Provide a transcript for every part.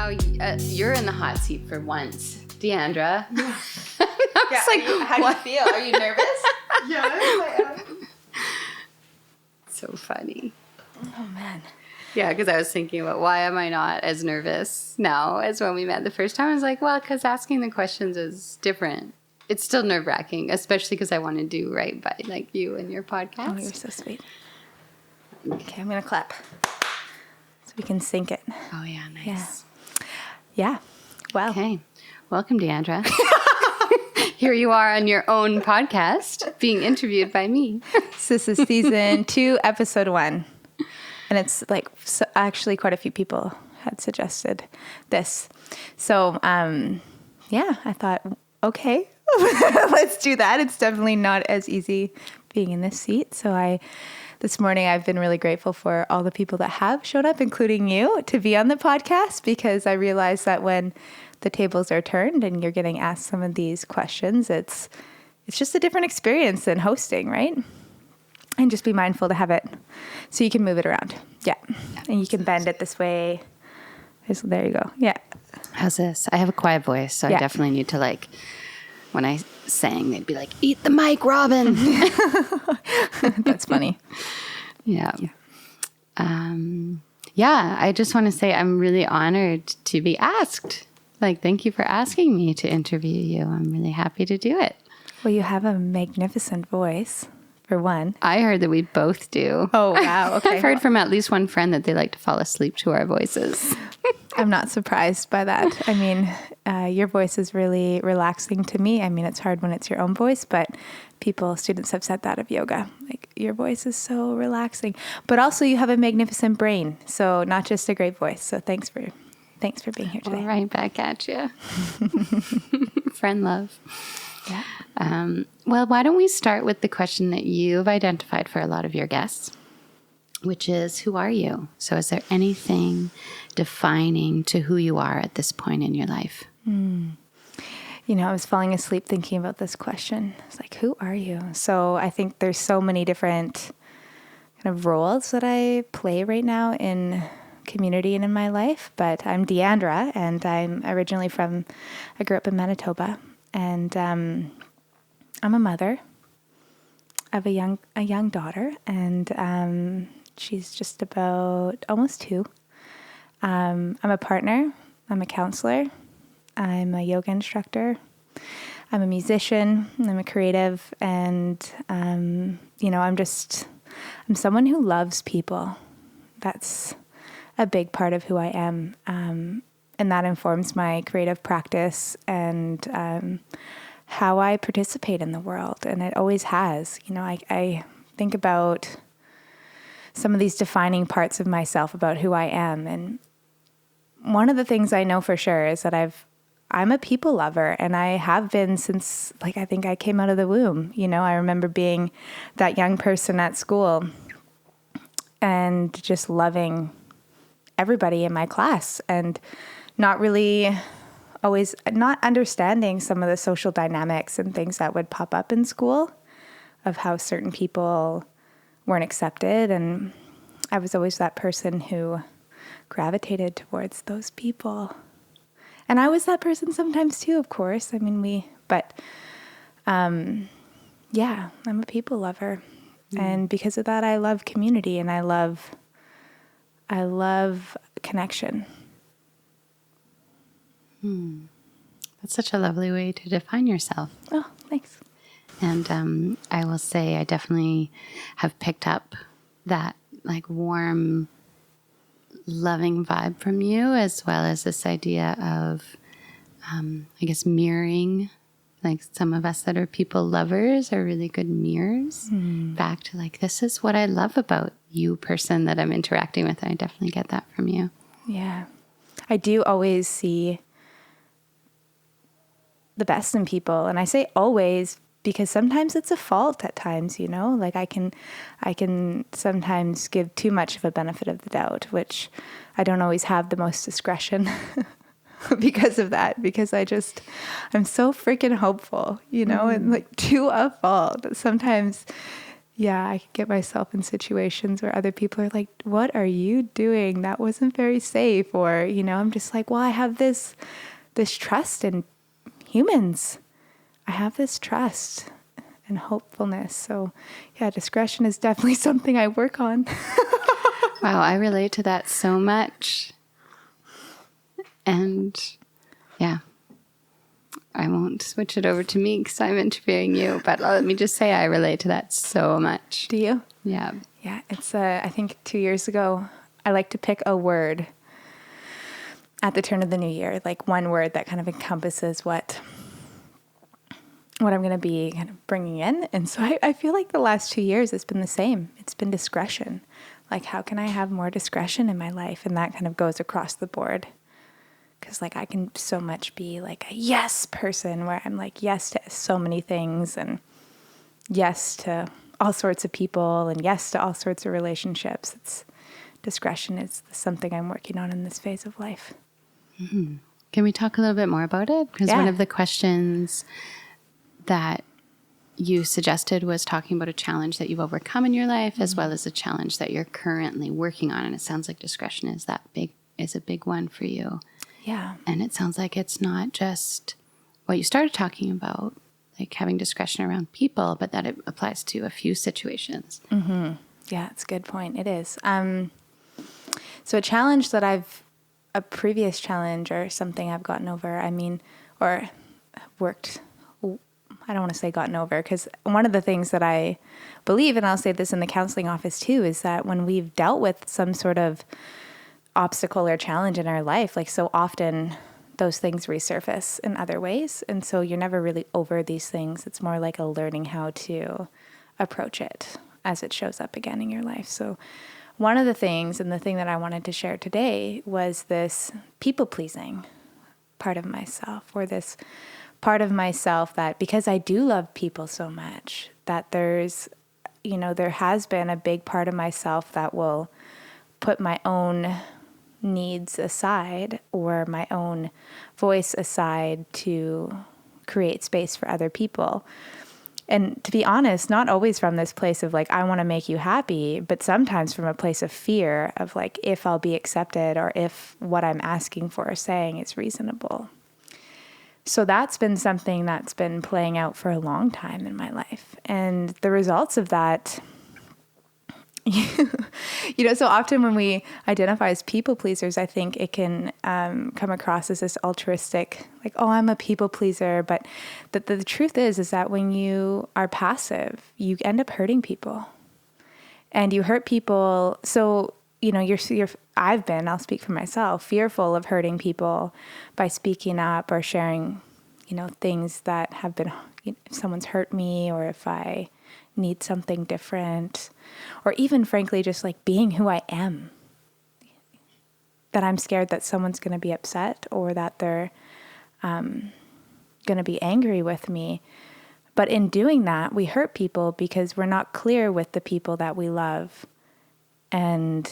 now you're in the hot seat for once, Deandra. Yeah. How do you feel? Are you nervous? Yes, I am. So funny. Oh, man. Yeah, because I was thinking about why am I not as nervous now as when we met the first time. I was like, well, because asking the questions is different. It's still nerve-wracking, especially because I want to do right by like you and your podcast. Oh, you're so sweet. Okay, I'm going to clap so we can sync it. Oh, yeah, nice. Yeah. Well. Okay. Welcome, Deandra. Here you are on your own podcast being interviewed by me. So this is season 2, episode 1. And it's like, so actually quite a few people had suggested this. So, yeah, I thought, okay, let's do that. It's definitely not as easy being in this seat. So this morning I've been really grateful for all the people that have showed up, including you, to be on the podcast, because I realized that when the tables are turned and you're getting asked some of these questions, it's just a different experience than hosting, right? And just be mindful to have it so you can move it around. Yeah. And you can bend it this way. There you go. Yeah. How's this? I have a quiet voice, so I definitely need to, like, when I sang, they'd be like, eat the mic, Robyn. That's funny. Yeah. Yeah, I just want to say I'm really honored to be asked. Like, thank you for asking me to interview you. I'm really happy to do it. Well, you have a magnificent voice, for one. I heard that we both do. Oh, wow. Okay. I've heard from at least one friend that they like to fall asleep to our voices. I'm not surprised by that. I mean, your voice is really relaxing to me. I mean, it's hard when it's your own voice, but students have said that of yoga. Like, your voice is so relaxing. But also you have a magnificent brain. So not just a great voice. So thanks for being here today. Well, right back at you. Friend love. Yeah. Well, why don't we start with the question that you've identified for a lot of your guests, which is, who are you? So is there anything defining to who you are at this point in your life? You know, I was falling asleep thinking about this question. It's like, who are you? So I think there's so many different kind of roles that I play right now in community and in my life. But I'm Deandra, and I'm originally I grew up in Manitoba, and I'm a mother of a young daughter, and she's just about almost 2. I'm a partner. I'm a counselor. I'm a yoga instructor. I'm a musician. I'm a creative. And, you know, I'm someone who loves people. That's a big part of who I am. And that informs my creative practice and how I participate in the world. And it always has. You know, I think about some of these defining parts of myself about who I am. And one of the things I know for sure is that I'm a people lover, and I have been since, like, I think I came out of the womb. You know, I remember being that young person at school and just loving everybody in my class and not really always not understanding some of the social dynamics and things that would pop up in school of how certain people weren't accepted. And I was always that person who gravitated towards those people. And I was that person sometimes too, of course. I mean, yeah, I'm a people lover. And because of that, I love community, and I love connection. That's such a lovely way to define yourself. Oh, thanks. And I will say I definitely have picked up that, like, warm, loving vibe from you, as well as this idea of, I guess, mirroring. Like, some of us that are people lovers are really good mirrors back to, like, this is what I love about you, person that I'm interacting with. I definitely get that from you. Yeah. I do always see the best in people. And I say always because sometimes it's a fault at times, you know, like I can sometimes give too much of a benefit of the doubt, which I don't always have the most discretion because of that, because I'm so freaking hopeful, you know, and like to a fault. Sometimes Yeah, I could get myself in situations where other people are like, what are you doing? That wasn't very safe. Or, I'm just like, well, I have this trust in humans. I have this trust and hopefulness. So yeah, discretion is definitely something I work on. Wow, I relate to that so much. And yeah, I won't switch it over to me because I'm interviewing you, but let me just say I relate to that so much. Do you? Yeah. Yeah, it's I think 2 years ago, I like to pick a word at the turn of the new year, like one word that kind of encompasses what I'm going to be kind of bringing in. And so I feel like the last 2 years, it's been the same. It's been discretion. Like, how can I have more discretion in my life? And that kind of goes across the board. Because like I can so much be like a yes person where I'm like yes to so many things and yes to all sorts of people and yes to all sorts of relationships. Discretion is something I'm working on in this phase of life. Mm-hmm. Can we talk a little bit more about it? Because one of the questions that you suggested was talking about a challenge that you've overcome in your life, as well as a challenge that you're currently working on. And it sounds like discretion is a big one for you. Yeah. And it sounds like it's not just what you started talking about, like having discretion around people, but that it applies to a few situations. Mm-hmm. Yeah, it's a good point. It is. So a previous challenge or something I've gotten over, or worked, I don't want to say gotten over, because one of the things that I believe, and I'll say this in the counseling office too, is that when we've dealt with some sort of obstacle or challenge in our life, like so often those things resurface in other ways. And so you're never really over these things. It's more like a learning how to approach it as it shows up again in your life. So one of the things, and the thing that I wanted to share today, was this people-pleasing part of myself, or this part of myself that, because I do love people so much, that there has been a big part of myself that will put my own needs aside or my own voice aside to create space for other people. And to be honest, not always from this place of like, I want to make you happy, but sometimes from a place of fear of like, if I'll be accepted or if what I'm asking for or saying is reasonable. So that's been something that's been playing out for a long time in my life. And the results of that, so often when we identify as people pleasers, I think it can come across as this altruistic, like, oh, I'm a people pleaser. But the truth is that when you are passive, you end up hurting people, and you hurt people. So, I'll speak for myself, fearful of hurting people by speaking up or sharing, things that have been, if someone's hurt me or if I need something different, or even frankly, just like being who I am, that I'm scared that someone's going to be upset or that they're going to be angry with me. But in doing that, we hurt people because we're not clear with the people that we love. And,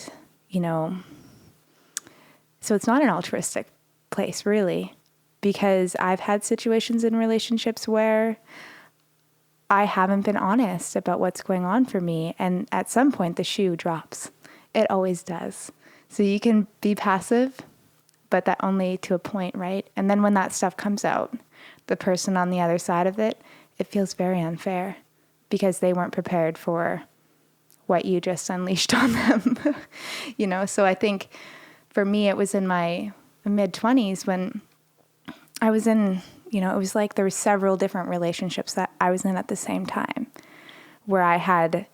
so it's not an altruistic place really, because I've had situations in relationships where I haven't been honest about what's going on for me. And at some point, the shoe drops. It always does. So you can be passive, but that only to a point, right? And then when that stuff comes out, the person on the other side of it, it feels very unfair because they weren't prepared for what you just unleashed on them. So I think for me, it was in my mid-20s when I was in, it was like there were several different relationships that I was in at the same time where I had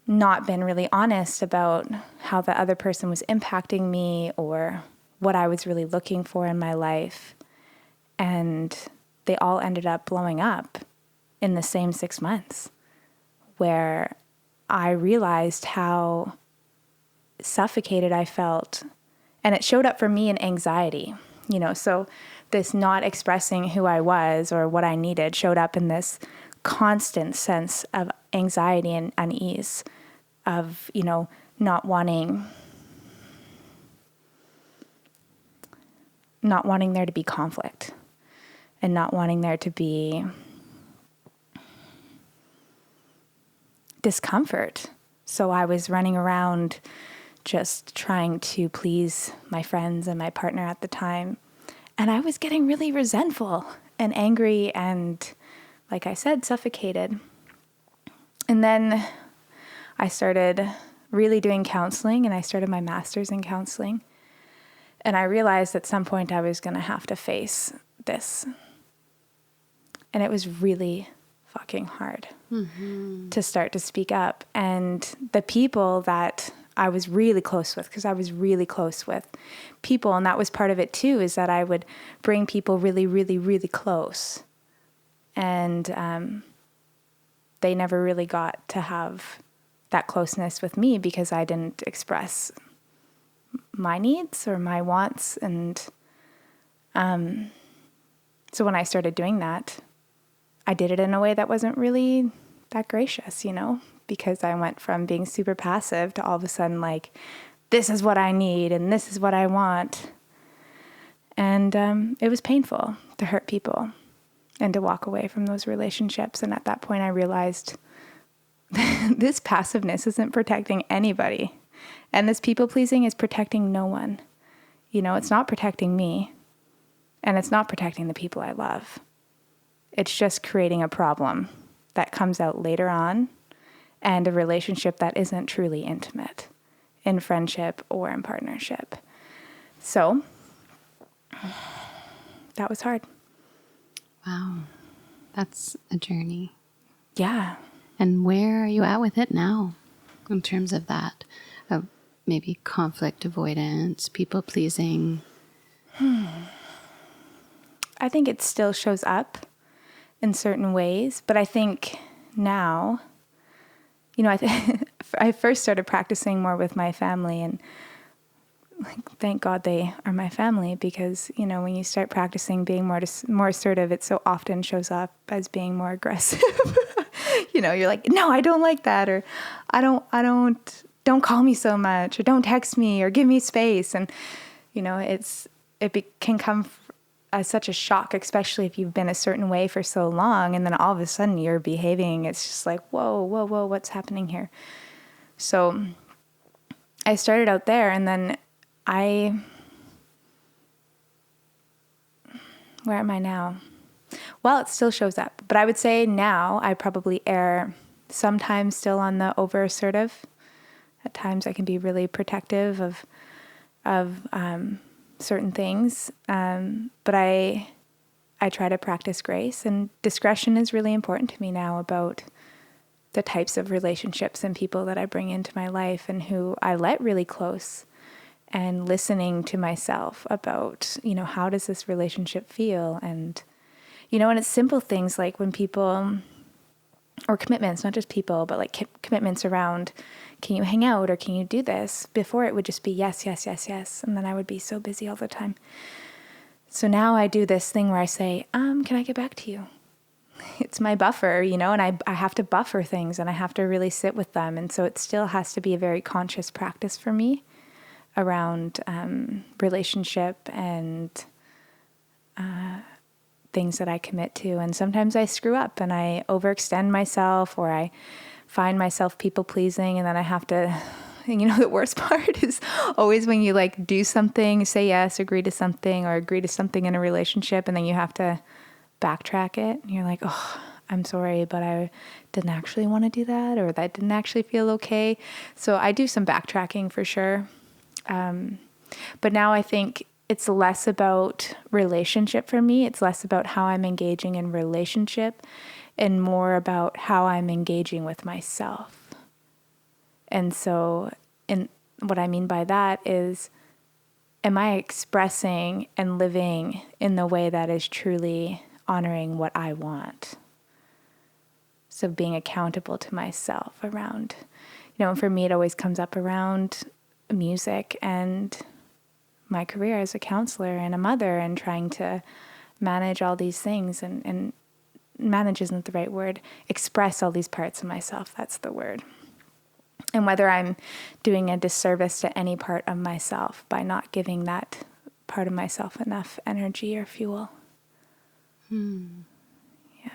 not been really honest about how the other person was impacting me or what I was really looking for in my life. And they all ended up blowing up in the same 6 months, where I realized how suffocated I felt. And it showed up for me in anxiety, so this not expressing who I was or what I needed showed up in this constant sense of anxiety and unease of, not wanting there to be conflict and not wanting there to be discomfort. So I was running around just trying to please my friends and my partner at the time. And I was getting really resentful and angry and, like I said, suffocated. And then I started really doing counseling, and I started my master's in counseling. And I realized at some point I was going to have to face this. And it was really fucking hard to start to speak up. And the people that I was really close with, because I was really close with people, and that was part of it too, is that I would bring people really, really, really close. And they never really got to have that closeness with me because I didn't express my needs or my wants. And so when I started doing that, I did it in a way that wasn't really that gracious, because I went from being super passive to all of a sudden like, this is what I need and this is what I want. And it was painful to hurt people and to walk away from those relationships. And at that point I realized this passiveness isn't protecting anybody. And this people pleasing is protecting no one. It's not protecting me, and it's not protecting the people I love. It's just creating a problem that comes out later on, and a relationship that isn't truly intimate in friendship or in partnership. So that was hard. Wow. That's a journey. Yeah. And where are you at with it now in terms of that? Of maybe conflict avoidance, people pleasing? I think it still shows up in certain ways, but I think now, I first started practicing more with my family, and thank God they are my family, because, when you start practicing being more assertive, it so often shows up as being more aggressive. You're like, no, I don't like that, or don't call me so much, or don't text me, or give me space. And, can come as such a shock, especially if you've been a certain way for so long, and then all of a sudden you're behaving. It's just like, whoa, what's happening here? So I started out there, and then where am I now? Well, it still shows up, but I would say now I probably err sometimes still on the over assertive. At times I can be really protective of certain things, but I try to practice grace, and discretion is really important to me now about the types of relationships and people that I bring into my life and who I let really close, and listening to myself about, how does this relationship feel? And, and it's simple things like when people, or commitments, not just people, but like commitments around, can you hang out or can you do this? Before it would just be yes, yes, yes, yes. And then I would be so busy all the time. So now I do this thing where I say, can I get back to you? It's my buffer, and I have to buffer things, and I have to really sit with them. And so it still has to be a very conscious practice for me around relationship and things that I commit to. And sometimes I screw up and I overextend myself, or I find myself people pleasing, and then I have to, the worst part is always when you like do something, say yes, agree to something in a relationship, and then you have to backtrack it. And you're like, oh, I'm sorry, but I didn't actually want to do that, or that didn't actually feel okay. So I do some backtracking for sure. But now I think it's less about relationship for me. It's less about how I'm engaging in relationship and more about how I'm engaging with myself. And so, what I mean by that is, am I expressing and living in the way that is truly honoring what I want? So being accountable to myself around, and for me, it always comes up around music and my career as a counselor and a mother, and trying to manage all these things, and manage isn't the right word, express all these parts of myself, that's the word. And whether I'm doing a disservice to any part of myself by not giving that part of myself enough energy or fuel. Yeah.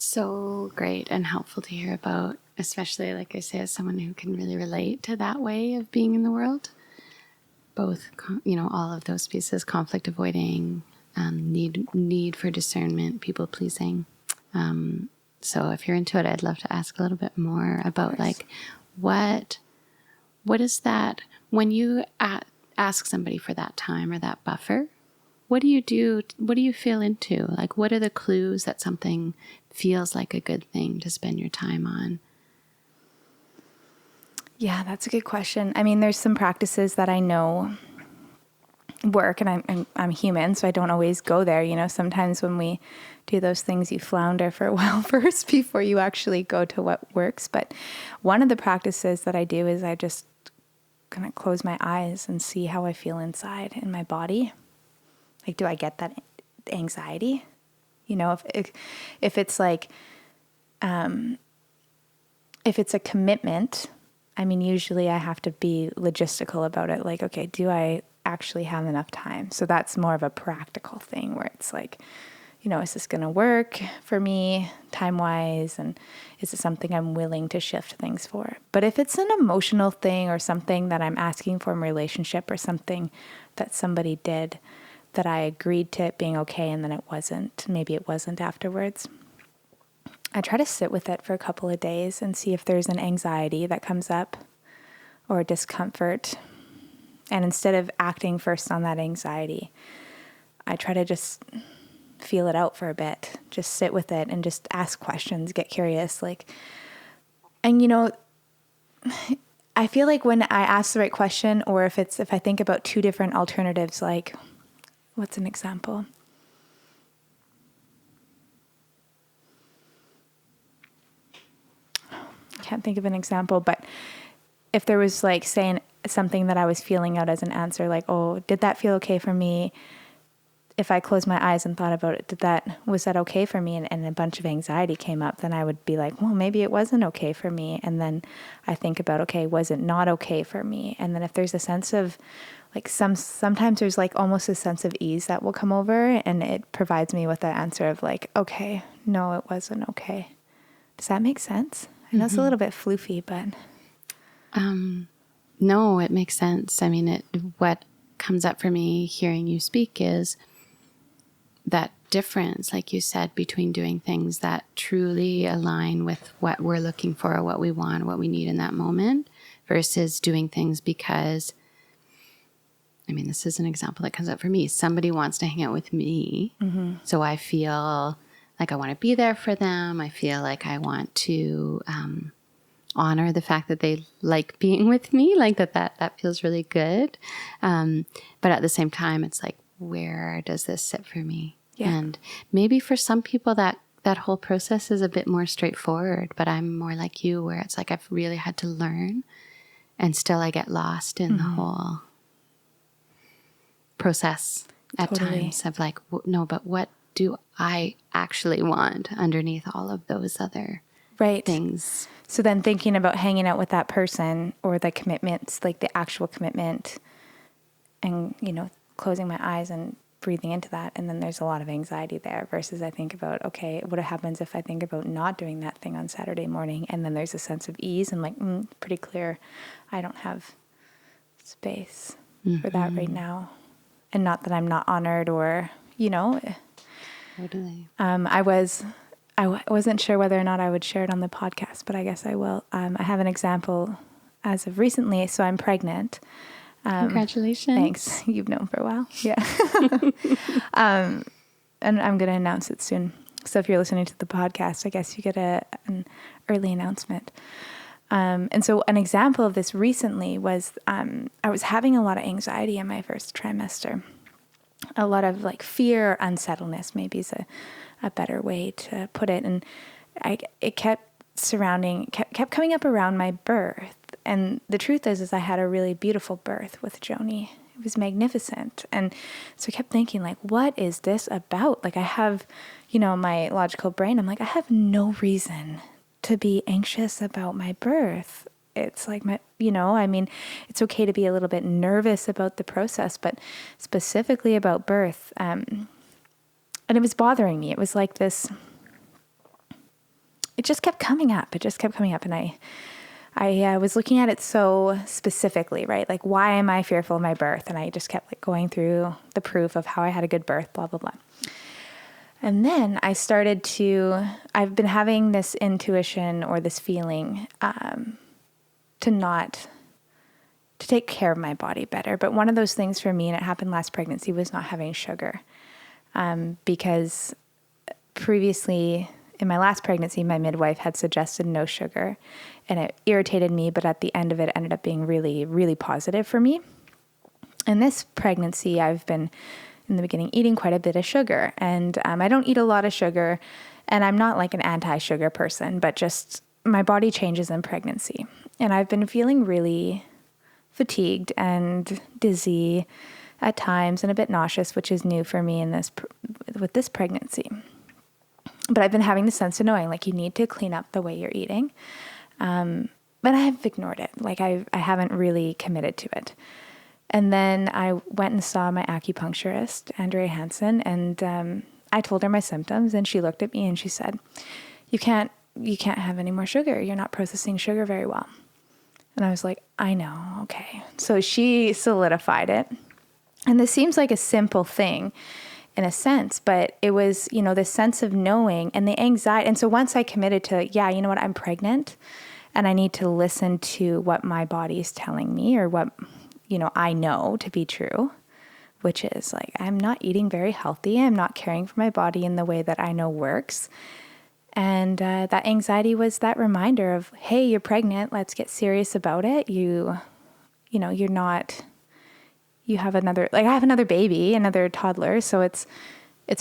So great and helpful to hear about, especially, like I say, as someone who can really relate to that way of being in the world. Both, all of those pieces, conflict avoiding, need for discernment, people pleasing. So if you're into it, I'd love to ask a little bit more about like, what is that when you ask somebody for that time or that buffer? What do you do? What do you feel into? Like, what are the clues that something feels like a good thing to spend your time on? Yeah, that's a good question. I mean, there's some practices that I know work, and I'm human, so I don't always go there. Sometimes when we do those things, you flounder for a while first before you actually go to what works. But one of the practices that I do is I just kind of close my eyes and see how I feel inside in my body. Like, do I get that anxiety? If it's like, if it's a commitment, I mean, usually I have to be logistical about it. Like, okay, do I actually have enough time? So that's more of a practical thing where it's like, is this going to work for me time-wise? And is it something I'm willing to shift things for? But if it's an emotional thing or something that I'm asking for in a relationship or something that somebody did that I agreed to it being okay and then it wasn't, maybe it wasn't afterwards, I try to sit with it for a couple of days and see if there's an anxiety that comes up or a discomfort. And instead of acting first on that anxiety, I try to just feel it out for a bit, just sit with it and just ask questions, get curious. And I feel like when I ask the right question, or if I think about two different alternatives, like, what's an example? I can't think of an example, but if there was like saying something that I was feeling out as an answer, like, oh, did that feel okay for me? If I closed my eyes and thought about it, was that okay for me? And a bunch of anxiety came up, then I would be like, well, maybe it wasn't okay for me. And then I think about, okay, was it not okay for me? And then if there's a sense of like sometimes there's like almost a sense of ease that will come over, and it provides me with the answer of like, okay, no, it wasn't okay. Does that make sense? I know it's a little bit floofy, but. No, it makes sense. I mean, what comes up for me hearing you speak is that difference, like you said, between doing things that truly align with what we're looking for, or what we want, what we need in that moment, versus doing things because, I mean, this is an example that comes up for me. Somebody wants to hang out with me, so I feel like I want to be there for them. I feel like I want to honor the fact that they like being with me, like that feels really good. But at the same time, it's like, where does this sit for me? Yeah. And maybe for some people that whole process is a bit more straightforward, but I'm more like you, where it's like I've really had to learn, and still I get lost in the whole process at times of like, no, but what do I actually want underneath all of those other things? So then thinking about hanging out with that person, or the commitments, like the actual commitment, and, closing my eyes and breathing into that. And then there's a lot of anxiety there, versus I think about, okay, what happens if I think about not doing that thing on Saturday morning? And then there's a sense of ease and like, pretty clear, I don't have space for that right now. And not that I'm not honored or, Totally. I wasn't sure whether or not I would share it on the podcast, but I guess I will. I have an example as of recently. So I'm pregnant. Congratulations. Thanks. You've known for a while. Yeah. And I'm going to announce it soon. So if you're listening to the podcast, I guess you get an early announcement. And so an example of this recently was I was having a lot of anxiety in my first trimester. A lot of like fear, unsettledness maybe is a better way to put it. And it kept coming up around my birth. And the truth is I had a really beautiful birth with Joni. It was magnificent. And so I kept thinking, like, what is this about? Like, I have, my logical brain, I'm like, I have no reason to be anxious about my birth. It's like it's okay to be a little bit nervous about the process, but specifically about birth. And it was bothering me. It was like this, it just kept coming up. And I was looking at it so specifically, right? Like, why am I fearful of my birth? And I just kept like going through the proof of how I had a good birth, blah, blah, blah. And then I've been having this intuition or this feeling to take care of my body better. But one of those things for me, and it happened last pregnancy, was not having sugar. Because previously in my last pregnancy, my midwife had suggested no sugar, and it irritated me, but at the end of it ended up being really, really positive for me. In this pregnancy, I've been in the beginning eating quite a bit of sugar, and I don't eat a lot of sugar, and I'm not like an anti-sugar person, but just my body changes in pregnancy. And I've been feeling really fatigued and dizzy at times and a bit nauseous, which is new for me with this pregnancy. But I've been having the sense of knowing, like, you need to clean up the way you're eating. But I have ignored it. Like, I haven't really committed to it. And then I went and saw my acupuncturist, Andrea Hansen, and I told her my symptoms, and she looked at me and she said, you can't have any more sugar. You're not processing sugar very well. And I was like, I know. Okay. So she solidified it. And this seems like a simple thing in a sense, but it was, this sense of knowing and the anxiety. And so once I committed to, you know what, I'm pregnant and I need to listen to what my body is telling me or what, I know to be true, which is like, I'm not eating very healthy. I'm not caring for my body in the way that I know works. And that anxiety was that reminder of, hey, you're pregnant. Let's get serious about it. You're not... I have another baby, another toddler. So it's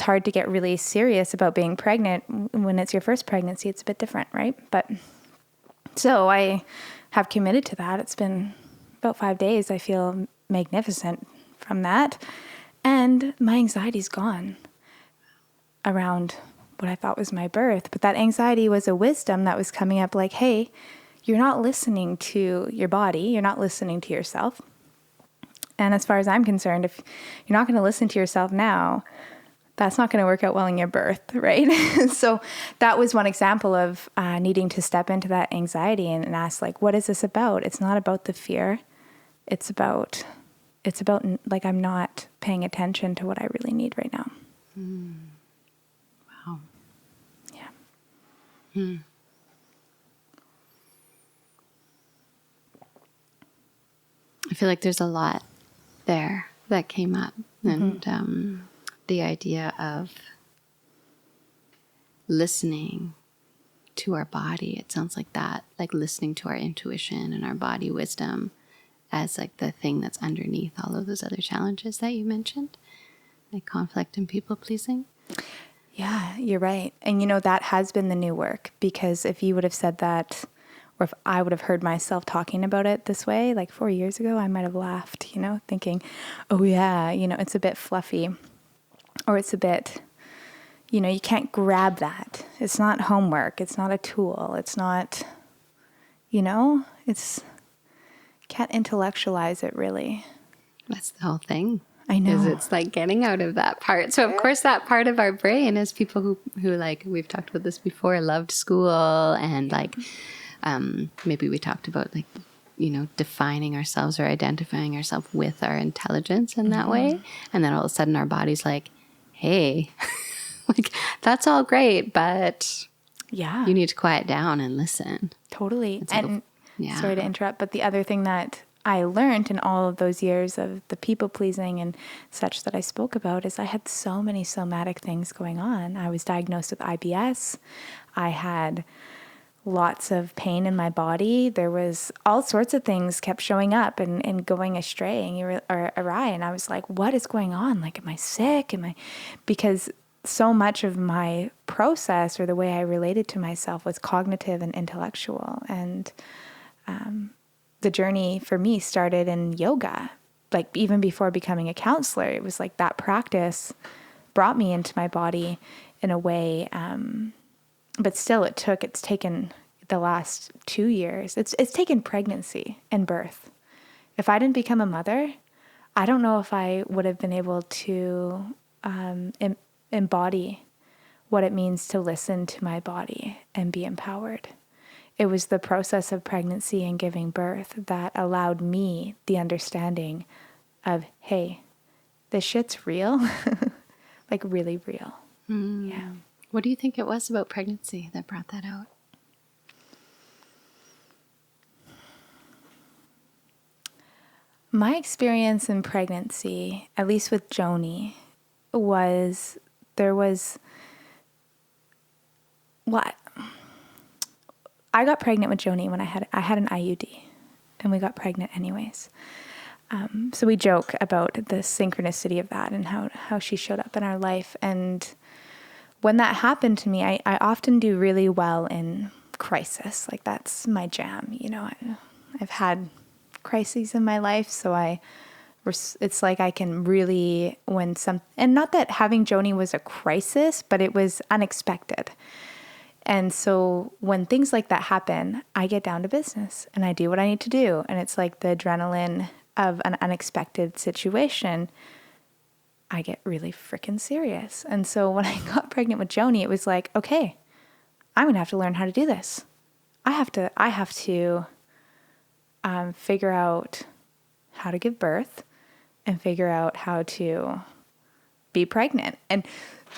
hard to get really serious about being pregnant when it's your first pregnancy. It's a bit different, right? But so I have committed to that. It's been about 5 days. I feel magnificent from that. And my anxiety's gone around what I thought was my birth. But that anxiety was a wisdom that was coming up like, hey, you're not listening to your body. You're not listening to yourself. And as far as I'm concerned, if you're not going to listen to yourself now, that's not going to work out well in your birth, right? So that was one example of needing to step into that anxiety and ask, like, what is this about? It's not about the fear. It's about like, I'm not paying attention to what I really need right now. Wow. Yeah. I feel like there's a lot there that came up, and the idea of listening to our body. It sounds like that, like listening to our intuition and our body wisdom as like the thing that's underneath all of those other challenges that you mentioned, like conflict and people pleasing. Yeah, you're right. And that has been the new work, because if you would have said that, or if I would have heard myself talking about it this way, like 4 years ago, I might have laughed, thinking, oh yeah, it's a bit fluffy, or it's a bit, you can't grab that. It's not homework. It's not a tool. It's not, can't intellectualize it really. That's the whole thing. I know. Is it's like getting out of that part. So of course that part of our brain is people who like, we've talked about this before, loved school and like, maybe we talked about like, defining ourselves or identifying ourselves with our intelligence in that way. And then all of a sudden our body's like, hey, like that's all great, but you need to quiet down and listen. Totally. And sorry to interrupt, but the other thing that I learned in all of those years of the people pleasing and such that I spoke about is I had so many somatic things going on. I was diagnosed with IBS. I had lots of pain in my body. There was all sorts of things kept showing up and going astray or awry. And I was like, what is going on? Like, am I sick? Because so much of my process or the way I related to myself was cognitive and intellectual. And the journey for me started in yoga. Like, even before becoming a counselor, it was like that practice brought me into my body in a way. But still, it's taken the last 2 years. It's taken pregnancy and birth. If I didn't become a mother, I don't know if I would have been able to embody what it means to listen to my body and be empowered. It was the process of pregnancy and giving birth that allowed me the understanding of, hey, this shit's real, like really real. Yeah. What do you think it was about pregnancy that brought that out? My experience in pregnancy, at least with Joni, was what? I got pregnant with Joni when I had an IUD, and we got pregnant anyways. So we joke about the synchronicity of that and how she showed up in our life. And when that happened to me, I often do really well in crisis. Like, that's my jam. You know, I've had crises in my life, so it's like I can really, and not that having Joni was a crisis, but it was unexpected. And so when things like that happen, I get down to business and I do what I need to do. And it's like the adrenaline of an unexpected situation, I get really freaking serious. And so when I got pregnant with Joni, it was like, okay, I'm going to have to learn how to do this. I have to figure out how to give birth and figure out how to be pregnant. And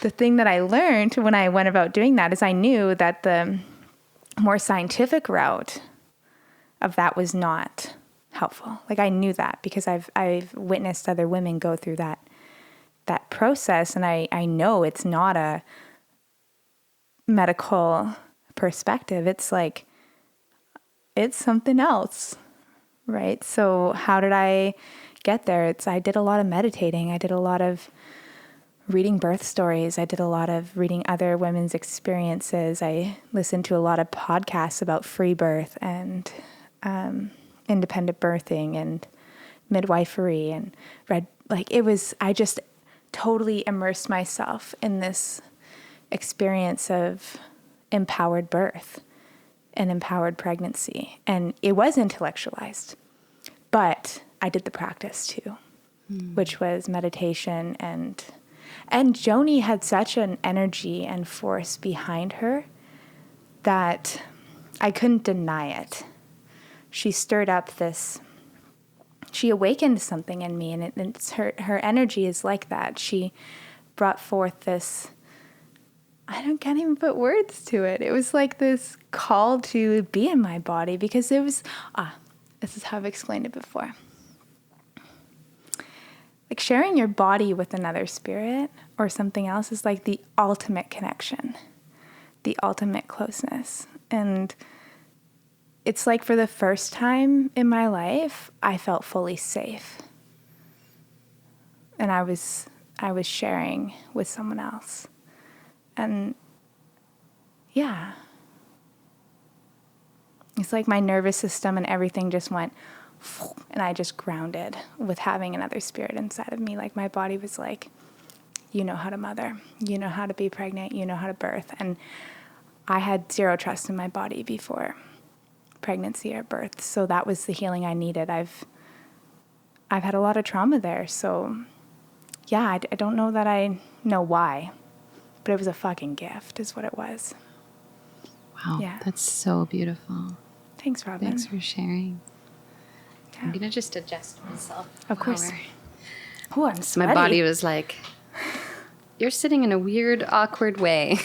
the thing that I learned when I went about doing that is I knew that the more scientific route of that was not helpful. Like, I knew that because I've witnessed other women go through that process, and I know it's not a medical perspective. It's like, it's something else, right? So how did I get there? I did a lot of meditating. I did a lot of reading birth stories. I did a lot of reading other women's experiences. I listened to a lot of podcasts about free birth and independent birthing and midwifery, and read, I just totally immersed myself in this experience of empowered birth and empowered pregnancy. And it was intellectualized, but I did the practice too, which was meditation. And Joni had such an energy and force behind her that I couldn't deny it. She stirred up she awakened something in me, and it's her energy is like that. She brought forth this, can't even put words to it. It was like this call to be in my body, because it was, this is how I've explained it before. Like, sharing your body with another spirit or something else is like the ultimate connection, the ultimate closeness. And it's like, for the first time in my life, I felt fully safe. And I was sharing with someone else. And yeah, it's like my nervous system and everything just went, and I just grounded with having another spirit inside of me. Like, my body was like, you know how to mother, you know how to be pregnant, you know how to birth. And I had zero trust in my body before pregnancy or birth. So that was the healing I needed. I've had a lot of trauma there. So yeah, I don't know that I know why, but it was a fucking gift is what it was. Wow. Yeah. That's so beautiful. Thanks, Robyn. Thanks for sharing. Yeah. I'm going to just adjust myself. Of course. Oh, I'm sweaty. My body was like, you're sitting in a weird, awkward way.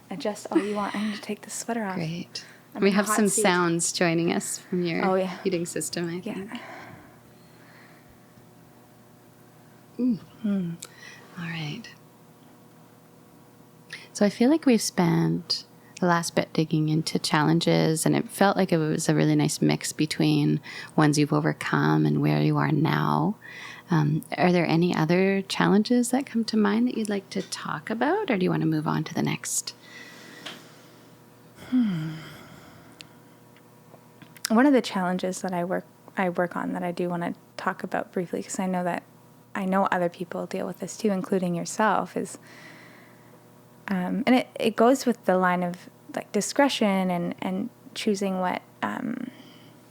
Adjust all you want. I need to take the sweater off. Great. We have some sounds joining us from your heating system, I think. Yeah. All right. So I feel like we've spent the last bit digging into challenges, and it felt like it was a really nice mix between ones you've overcome and where you are now. Are there any other challenges that come to mind that you'd like to talk about, or do you want to move on to the next? One of the challenges that I work on that I do want to talk about briefly, because I know other people deal with this too, including yourself, is, and it goes with the line of like discretion and choosing what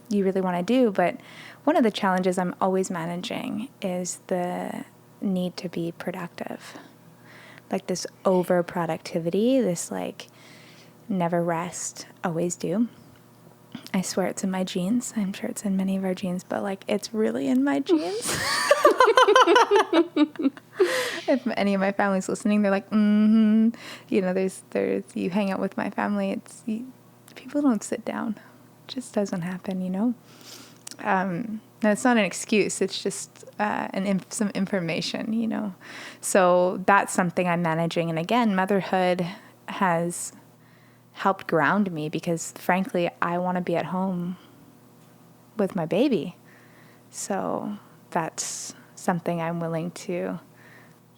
you really want to do. But one of the challenges I'm always managing is the need to be productive. like this over productivity, this like never rest, always do. I swear it's in my genes. I'm sure it's in many of our genes, but like it's really in my genes. If any of my family's listening, they're like, you know, there's you hang out with my family. People don't sit down. It just doesn't happen, you know? No, it's not an excuse. It's just some information, you know? So that's something I'm managing. And again, motherhood has helped ground me because frankly, I want to be at home with my baby. So that's something I'm willing to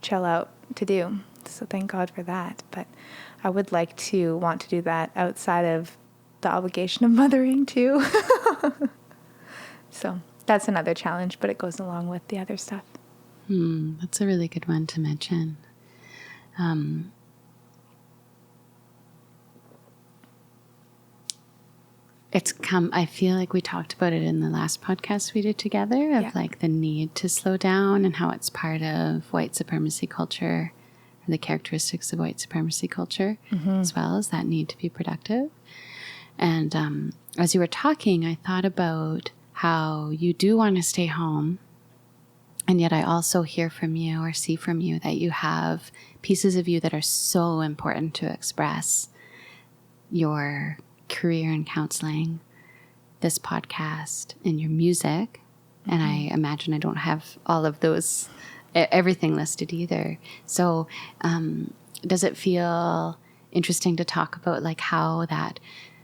chill out to do. So thank God for that. But I would like to want to do that outside of the obligation of mothering too. So that's another challenge, but it goes along with the other stuff. That's a really good one to mention. I feel like we talked about it in the last podcast we did together of like the need to slow down and how it's part of white supremacy culture, or the characteristics of white supremacy culture, as well as that need to be productive. And as you were talking, I thought about how you do want to stay home. And yet I also hear from you or see from you that you have pieces of you that are so important to express: your career in counseling, this podcast, and your music. And I imagine I don't have all of those, everything listed either. So does it feel interesting to talk about like how that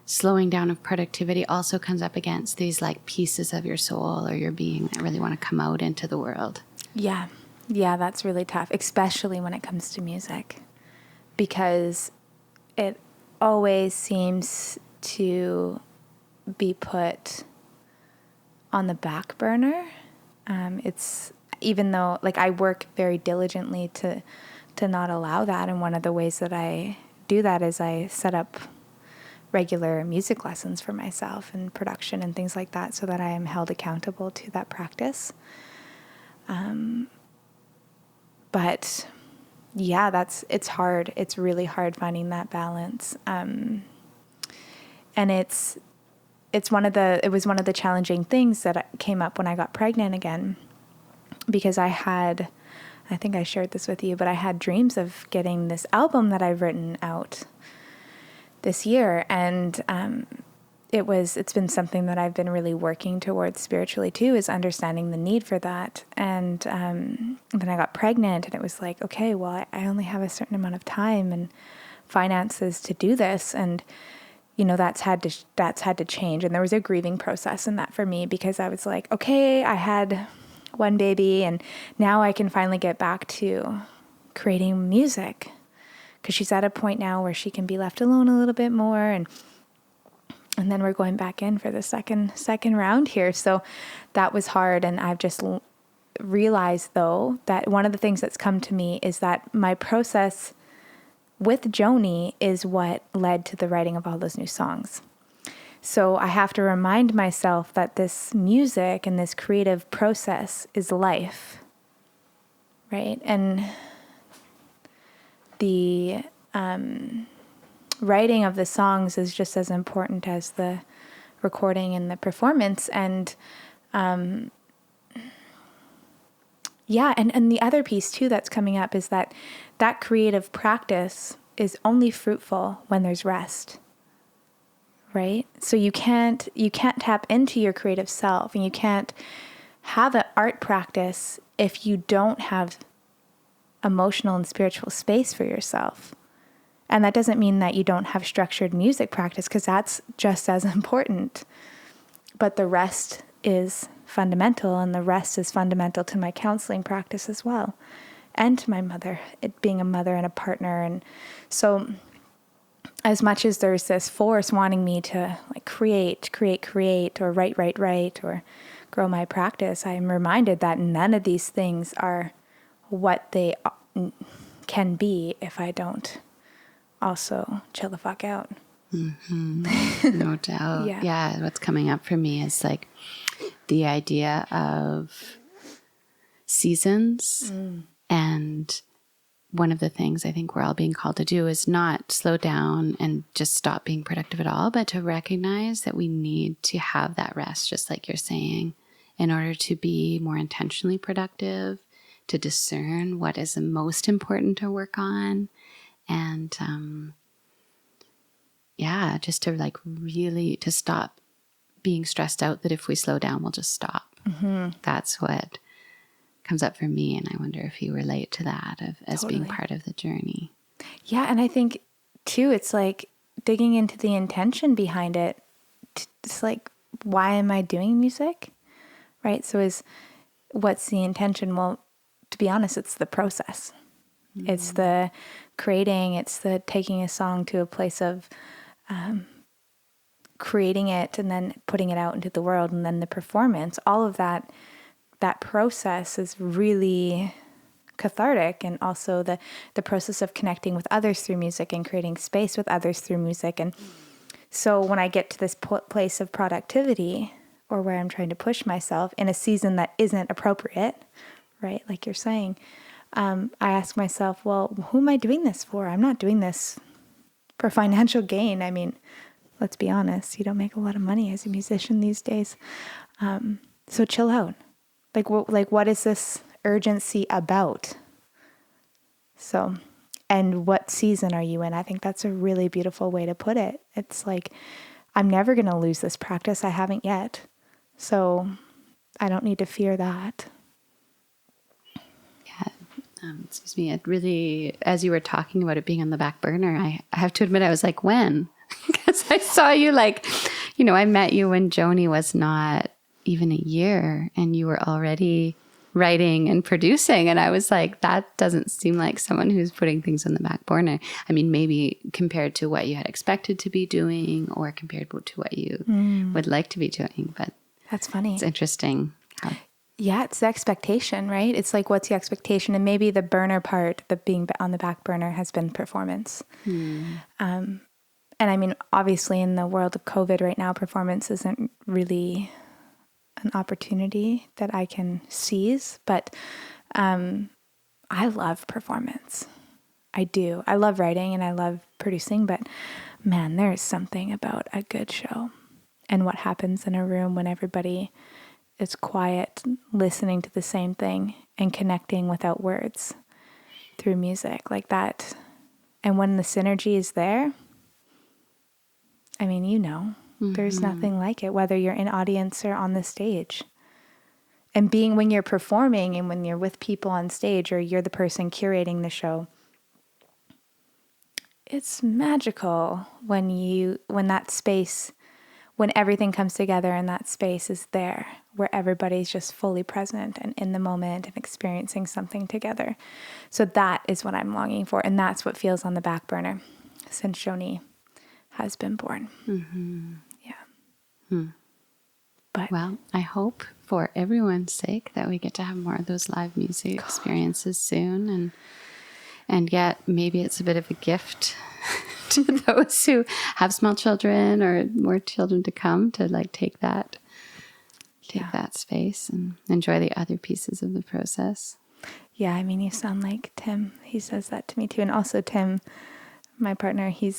slowing down of productivity also comes up against these like pieces of your soul or your being that really want to come out into the world? Yeah, that's really tough, especially when it comes to music, because it always seems to be put on the back burner. It's even though like I work very diligently to not allow that. And one of the ways that I do that is I set up regular music lessons for myself and production and things like that so that I am held accountable to that practice. But yeah, it's hard. It's really hard finding that balance. And it was one of the challenging things that came up when I got pregnant again, because I think I shared this with you, but I had dreams of getting this album that I've written out this year. And it's been something that I've been really working towards spiritually too, is understanding the need for that. And then I got pregnant and it was like, okay, well, I only have a certain amount of time and finances to do this. And you know, that's had to change. And there was a grieving process in that for me, because I was like, okay, I had one baby and now I can finally get back to creating music, because she's at a point now where she can be left alone a little bit more. And then we're going back in for the second round here. So that was hard. And I've just realized though, that one of the things that's come to me is that my process with Joni is what led to the writing of all those new songs. So I have to remind myself that this music and this creative process is life, right? And the writing of the songs is just as important as the recording and the performance. And and the other piece too that's coming up is that creative practice is only fruitful when there's rest, right? So you can't tap into your creative self, and you can't have an art practice if you don't have emotional and spiritual space for yourself. And that doesn't mean that you don't have structured music practice, because that's just as important. But the rest is fundamental, and the rest is fundamental to my counseling practice as well, and to my mother, it being a mother and a partner. And so as much as there's this force wanting me to like create, or write, or grow my practice, I'm reminded that none of these things are what they can be if I don't also chill the fuck out. Mm-hmm. No doubt. Yeah. What's coming up for me is like the idea of seasons and one of the things I think we're all being called to do is not slow down and just stop being productive at all, but to recognize that we need to have that rest, just like you're saying, in order to be more intentionally productive, to discern what is the most important to work on. And just to like really to stop being stressed out that if we slow down, we'll just stop. Mm-hmm. That's what comes up for me. And I wonder if you relate to that as being part of the journey. Yeah. And I think too, it's like digging into the intention behind it. It's like, why am I doing music? Right. So what's the intention? Well, to be honest, it's the process. Mm-hmm. It's the creating, it's the taking a song to a place of creating it and then putting it out into the world, and then the performance. All of that process is really cathartic, and also the process of connecting with others through music and creating space with others through music. And so when I get to this place of productivity, or where I'm trying to push myself in a season that isn't appropriate, right? Like you're saying, I ask myself, well, who am I doing this for? I'm not doing this for financial gain. I mean, let's be honest, you don't make a lot of money as a musician these days. So chill out. What is this urgency about? So, and what season are you in? I think that's a really beautiful way to put it. It's like, I'm never going to lose this practice. I haven't yet. So I don't need to fear that. Excuse me. It really, as you were talking about it being on the back burner, I have to admit, I was like, when? Because I saw you I met you when Joni was not even a year, and you were already writing and producing. And I was like, that doesn't seem like someone who's putting things on the back burner. I mean, maybe compared to what you had expected to be doing, or compared to what you would like to be doing. But that's funny. It's interesting. Yeah, it's the expectation, right? It's like, what's the expectation? And maybe the burner part, the being on the back burner, has been performance. And I mean, obviously in the world of COVID right now, performance isn't really an opportunity that I can seize, but I love performance. I do. I love writing and I love producing, but man, there is something about a good show and what happens in a room when everybody is quiet, listening to the same thing and connecting without words through music like that. And when the synergy is there, I mean, there's nothing like it, whether you're in audience or on the stage. And when you're performing and when you're with people on stage, or you're the person curating the show, it's magical when that space, when everything comes together and that space is there, where everybody's just fully present and in the moment and experiencing something together. So that is what I'm longing for. And that's what feels on the back burner since Joni has been born. Mm-hmm. Yeah. But well, I hope for everyone's sake that we get to have more of those live music experiences soon. And yet maybe it's a bit of a gift to those who have small children or more children to come, to like take that space and enjoy the other pieces of the process. Yeah, I mean, you sound like Tim. He says that to me too. And also Tim, my partner, he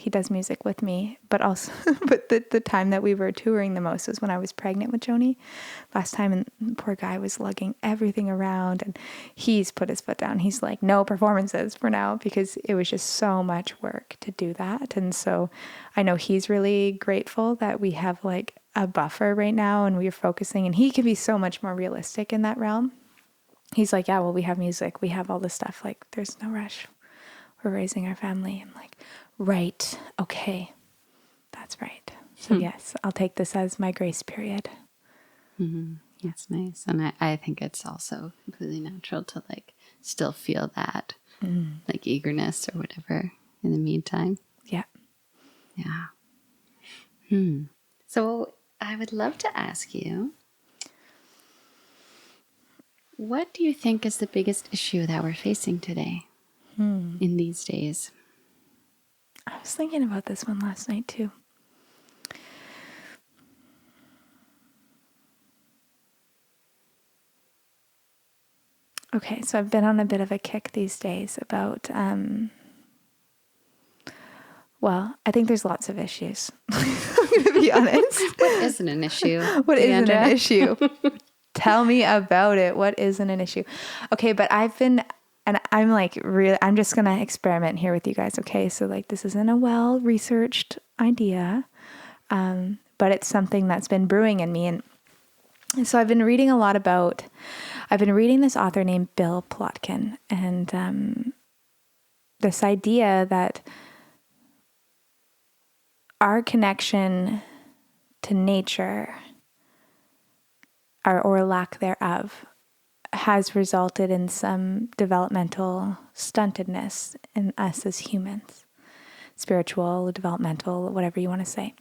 does music with me, but also, but the time that we were touring the most was when I was pregnant with Joni last time, and the poor guy was lugging everything around, and he's put his foot down. He's like, no performances for now, because it was just so much work to do that. And so I know he's really grateful that we have like a buffer right now, and we're focusing, and he can be so much more realistic in that realm. He's like, yeah, well, we have music, we have all this stuff, like there's no rush. We're raising our family. I'm like, right. Okay. That's right. So yes, I'll take this as my grace period. Mm-hmm. That's nice. And I think it's also completely natural to like still feel that like eagerness or whatever in the meantime. Yeah. Yeah. So I would love to ask you, what do you think is the biggest issue that we're facing today in these days? I was thinking about this one last night too. Okay, so I've been on a bit of a kick these days about, well, I think there's lots of issues. I'm going to be honest. What isn't an issue? What isn't Deandra? an issue? Tell me about it. What isn't an issue? Okay, but I've been, and I'm like, really, I'm just going to experiment here with you guys. Okay, so like this isn't a well-researched idea, but it's something that's been brewing in me. And so I've been reading this author named Bill Plotkin, and this idea that our connection to nature, or lack thereof, has resulted in some developmental stuntedness in us as humans. Spiritual, developmental, whatever you want to say.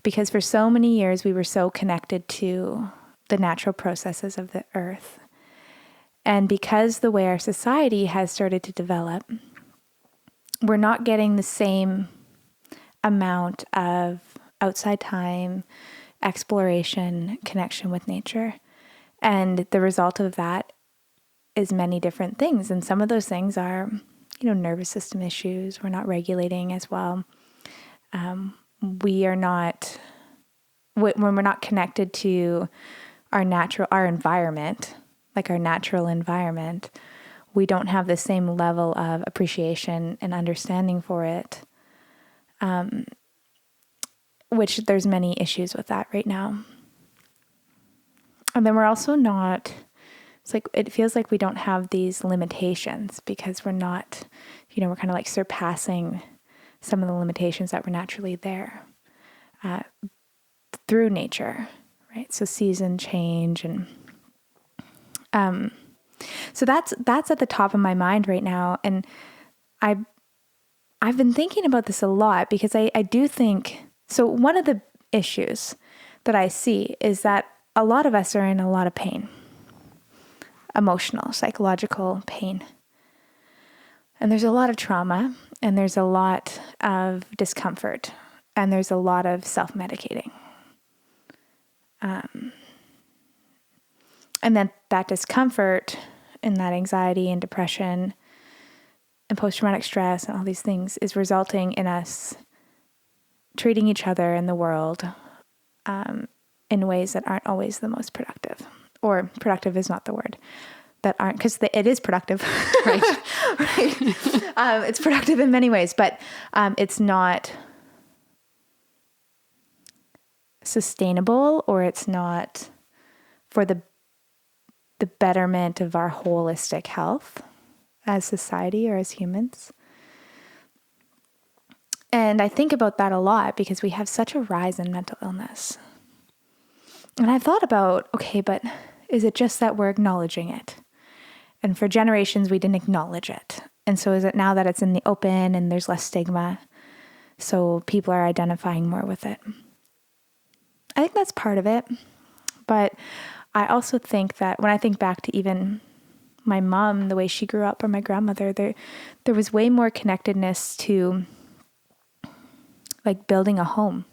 Because for so many years we were so connected to the natural processes of the earth. And because the way our society has started to develop, we're not getting the same amount of outside time, exploration, connection with nature. And the result of that is many different things. And some of those things are, nervous system issues. We're not regulating as well. We are not, when we're not connected to our environment, like our natural environment, we don't have the same level of appreciation and understanding for it. Which there's many issues with that right now. And then we're also not, it feels like we don't have these limitations because we're not, we're kind of like surpassing some of the limitations that were naturally there through nature, right? So season change and so that's at the top of my mind right now. And I've been thinking about this a lot because I do think, so one of the issues that I see is that a lot of us are in a lot of pain, emotional, psychological pain. And there's a lot of trauma, and there's a lot of discomfort, and there's a lot of self-medicating. And then that discomfort and that anxiety and depression and post-traumatic stress and all these things is resulting in us treating each other and the world in ways that aren't always the most productive. Or productive is not the word. That aren't, because it is productive, right? Right. It's productive in many ways, but it's not sustainable, or it's not for the betterment of our holistic health as society or as humans. And I think about that a lot because we have such a rise in mental illness. And I thought about, okay, but is it just that we're acknowledging it? And for generations, we didn't acknowledge it. And so is it now that it's in the open and there's less stigma, so people are identifying more with it? I think that's part of it. But I also think that when I think back to even my mom, the way she grew up, or my grandmother, there was way more connectedness to like building a home.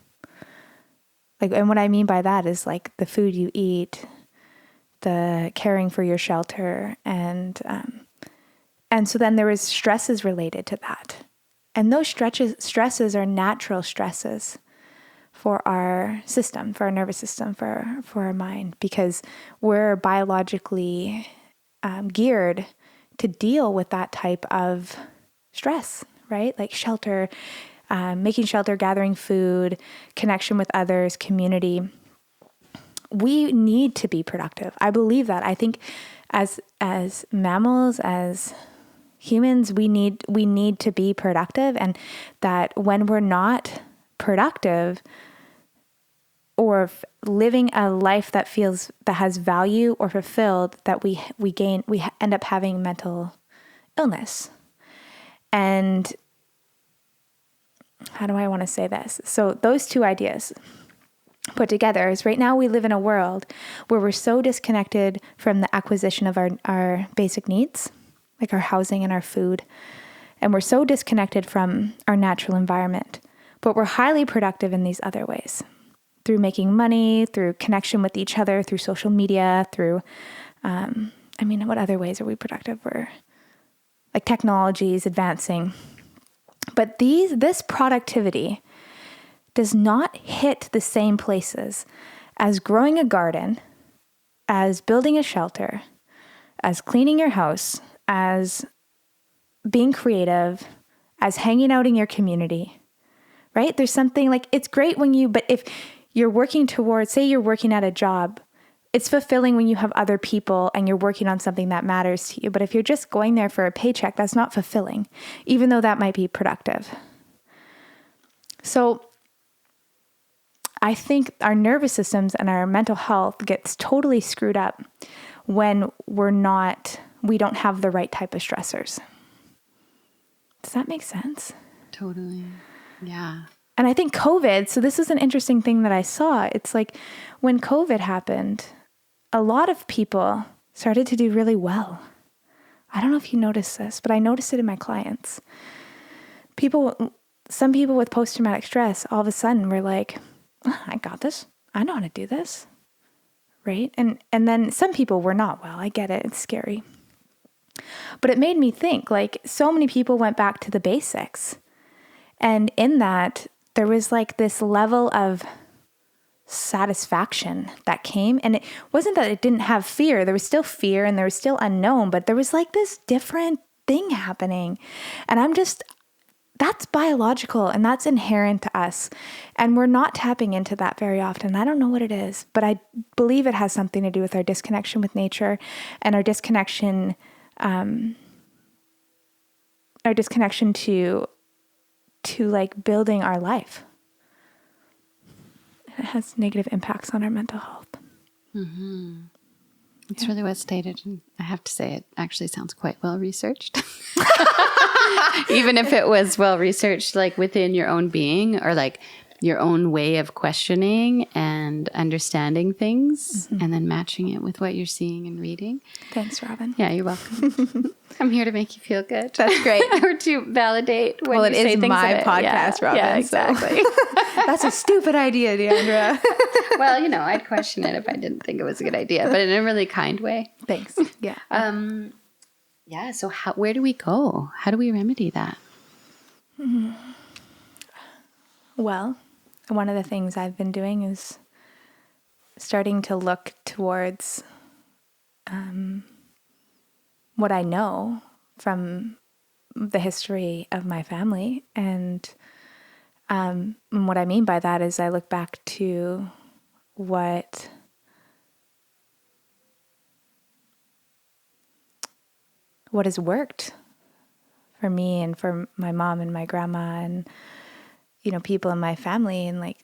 Like, and what I mean by that is like the food you eat, the caring for your shelter, and so then there was stresses related to that. And those stresses are natural stresses for our system, for our nervous system, for our mind, because we're biologically geared to deal with that type of stress, right? Like shelter, making shelter, gathering food, connection with others, community. We need to be productive. I believe that. I think as mammals, as humans, we need to be productive, and that when we're not productive or living a life that has value or fulfilled, that we end up having mental illness. And how do I want to say this? So those two ideas put together is right now we live in a world where we're so disconnected from the acquisition of our basic needs, like our housing and our food. And we're so disconnected from our natural environment, but we're highly productive in these other ways, through making money, through connection with each other, through social media, through I mean, what other ways are we productive? We're like technology is advancing. But this productivity does not hit the same places as growing a garden, as building a shelter, as cleaning your house, as being creative, as hanging out in your community, right? There's something like, it's great but if you're working towards, say you're working at a job, it's fulfilling when you have other people and you're working on something that matters to you. But if you're just going there for a paycheck, that's not fulfilling, even though that might be productive. So I think our nervous systems and our mental health gets totally screwed up when we don't have the right type of stressors. Does that make sense? Totally. Yeah. And I think COVID, so this is an interesting thing that I saw. It's like when COVID happened, a lot of people started to do really well. I don't know if you noticed this, but I noticed it in my clients. Some people with post-traumatic stress, all of a sudden were like, oh, I got this. I know how to do this. Right? And then some people were not well. I get it. It's scary. But it made me think, like, so many people went back to the basics. And in that, there was like this level of satisfaction that came. And it wasn't that it didn't have fear. There was still fear and there was still unknown, but there was like this different thing happening. And that's biological and that's inherent to us. And we're not tapping into that very often. I don't know what it is, but I believe it has something to do with our disconnection with nature and our disconnection to like building our life. It has negative impacts on our mental health. Mm-hmm. It's really well stated. And I have to say, it actually sounds quite well researched. Even if it was well researched, like within your own being or like your own way of questioning and understanding things, and then matching it with what you're seeing and reading. Thanks, Robyn. Yeah, you're welcome. I'm here to make you feel good. That's great. Or to validate when you say things. Well, it is my podcast, Robyn. Yeah, exactly. So. That's a stupid idea, Deandra. Well, I'd question it if I didn't think it was a good idea, but in a really kind way. Thanks. Yeah. Yeah. So where do we go? How do we remedy that? Well, one of the things I've been doing is starting to look towards what I know from the history of my family. And what I mean by that is I look back to what has worked for me and for my mom and my grandma and, people in my family, and like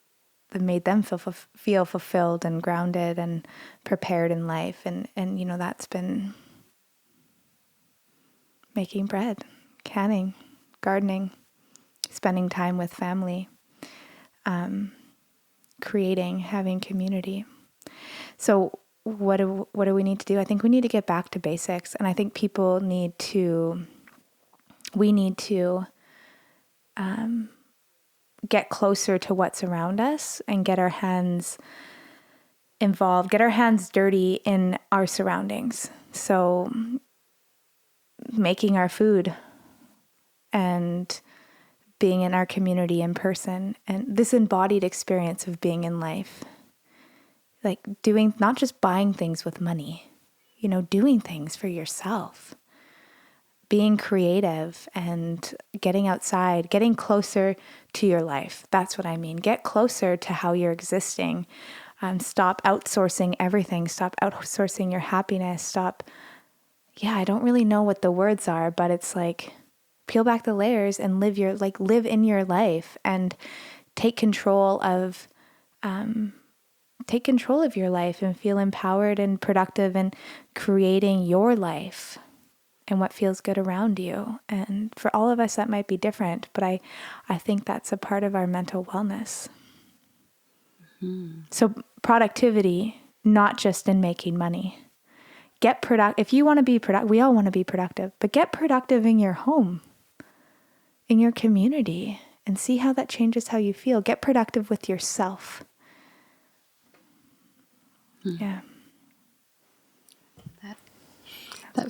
that made them feel fulfilled and grounded and prepared in life. And that's been making bread, canning, gardening, spending time with family, creating, having community. So what do we need to do? I think we need to get back to basics. And I think we need to get closer to what's around us and get our hands involved, get our hands dirty in our surroundings. So making our food and being in our community in person, and this embodied experience of being in life, like doing, not just buying things with money, doing things for yourself, being creative and getting outside, getting closer to your life. That's what I mean. Get closer to how you're existing. Stop outsourcing everything. Stop outsourcing your happiness. I don't really know what the words are, but it's like peel back the layers and live in your life and take control of your life and feel empowered and productive in creating your life and what feels good around you. And for all of us, that might be different, but I think that's a part of our mental wellness. Mm-hmm. So productivity, not just in making money. If you want to be productive, we all want to be productive, but get productive in your home, in your community, and see how that changes how you feel. Get productive with yourself. Yeah.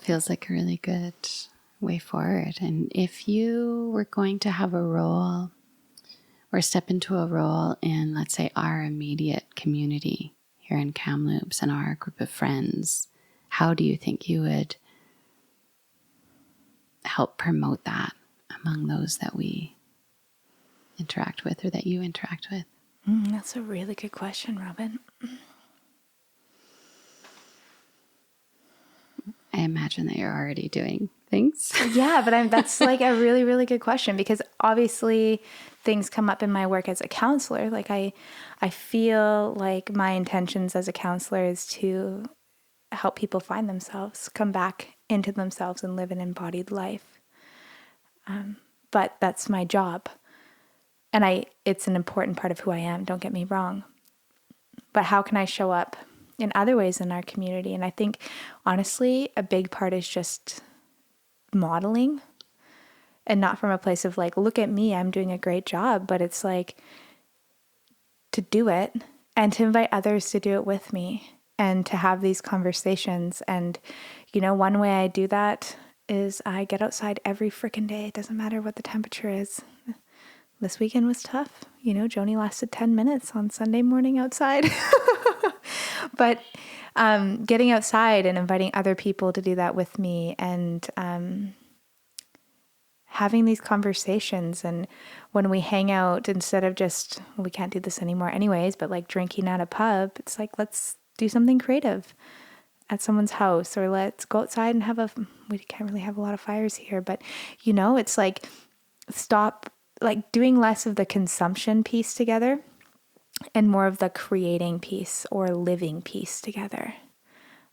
feels like a really good way forward. And if you were going to have a role or step into a role in, let's say, our immediate community here in Kamloops and our group of friends, how do you think you would help promote that among those that we interact with or that you interact with? That's a really good question, Robyn. I imagine that you're already doing things. Yeah, but that's like a really, really good question, because obviously things come up in my work as a counselor. Like I feel like my intentions as a counselor is to help people find themselves, come back into themselves and live an embodied life. But that's my job. And it's an important part of who I am, don't get me wrong. But how can I show up in other ways in our community? And I think, honestly, a big part is just modeling, and not from a place of like, look at me, I'm doing a great job. But it's like to do it and to invite others to do it with me and to have these conversations. And, one way I do that is I get outside every freaking day. It doesn't matter what the temperature is. This weekend was tough. Joni lasted 10 minutes on Sunday morning outside. But getting outside and inviting other people to do that with me, and having these conversations. And when we hang out, instead of just, we can't do this anymore anyways, but like drinking at a pub, it's like, let's do something creative at someone's house, or let's go outside and we can't really have a lot of fires here, but it's like, stop like doing less of the consumption piece together and more of the creating piece or living piece together.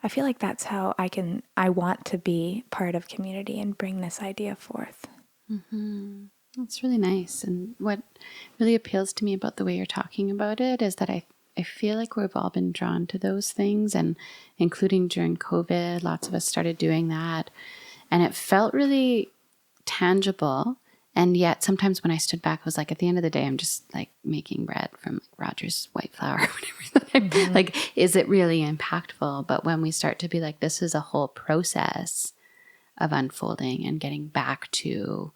I feel like that's how I want to be part of community and bring this idea forth. Mm-hmm. That's really nice. And what really appeals to me about the way you're talking about it is that I feel like we've all been drawn to those things, and including during COVID, lots of us started doing that. And it felt really tangible. And yet sometimes when I stood back, I was like, at the end of the day, I'm just like making bread from Roger's white flour or whatever. Mm-hmm. Like, is it really impactful? But when we start to be like, this is a whole process of unfolding and getting back to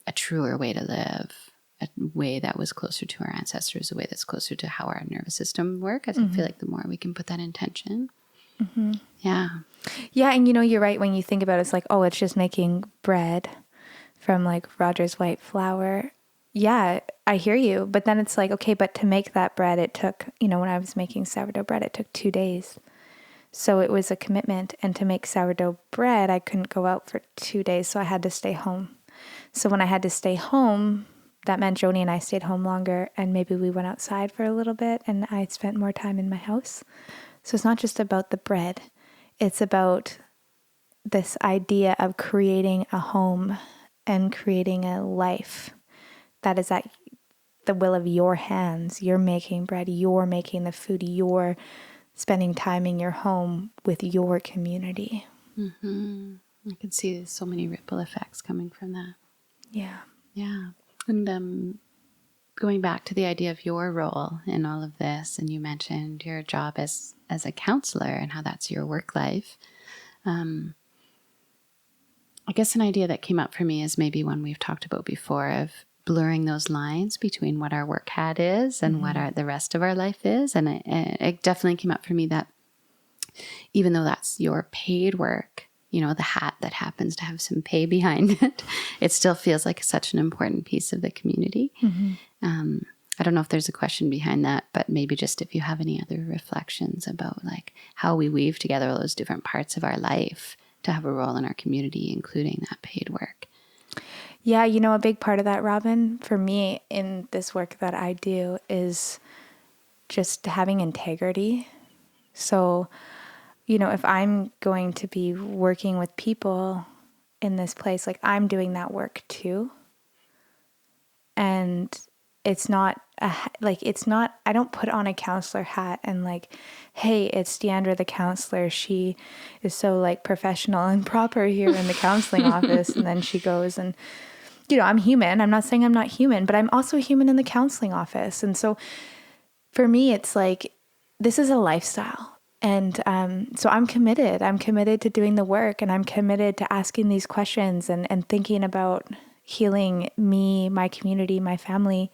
a truer way to live, a way that was closer to our ancestors, a way that's closer to how our nervous system works, I feel like the more we can put that intention. Mm-hmm. Yeah. Yeah. And you're right. When you think about it, it's like, oh, it's just making bread from like Roger's white flour. Yeah, I hear you. But then it's like, okay, but to make that bread, it took, when I was making sourdough bread, it took 2 days. So it was a commitment. And to make sourdough bread, I couldn't go out for 2 days. So I had to stay home. So when I had to stay home, that meant Joni and I stayed home longer, and maybe we went outside for a little bit, and I spent more time in my house. So it's not just about the bread. It's about this idea of creating a home and creating a life that is at the will of your hands. You're making bread, you're making the food, you're spending time in your home with your community. Mm-hmm. I can see so many ripple effects coming from that. Yeah. Yeah. And going back to the idea of your role in all of this, and you mentioned your job as a counselor and how that's your work life. I guess an idea that came up for me is maybe one we've talked about before, of blurring those lines between what our work hat is and what the rest of our life is. And it definitely came up for me that even though that's your paid work, the hat that happens to have some pay behind it, it still feels like such an important piece of the community. Mm-hmm. I don't know if there's a question behind that, but maybe just if you have any other reflections about like how we weave together all those different parts of our life to have a role in our community, including that paid work. Yeah, a big part of that, Robyn, for me in this work that I do is just having integrity. So, if I'm going to be working with people in this place, like I'm doing that work too. And it's not, I don't put on a counselor hat and like, hey, it's Deandra the counselor. She is so like professional and proper here in the counseling office. And then she goes and, I'm human. I'm not saying I'm not human, but I'm also human in the counseling office. And so for me, it's like, this is a lifestyle. And so I'm committed. I'm committed to doing the work, and I'm committed to asking these questions and thinking about healing me, my community, my family,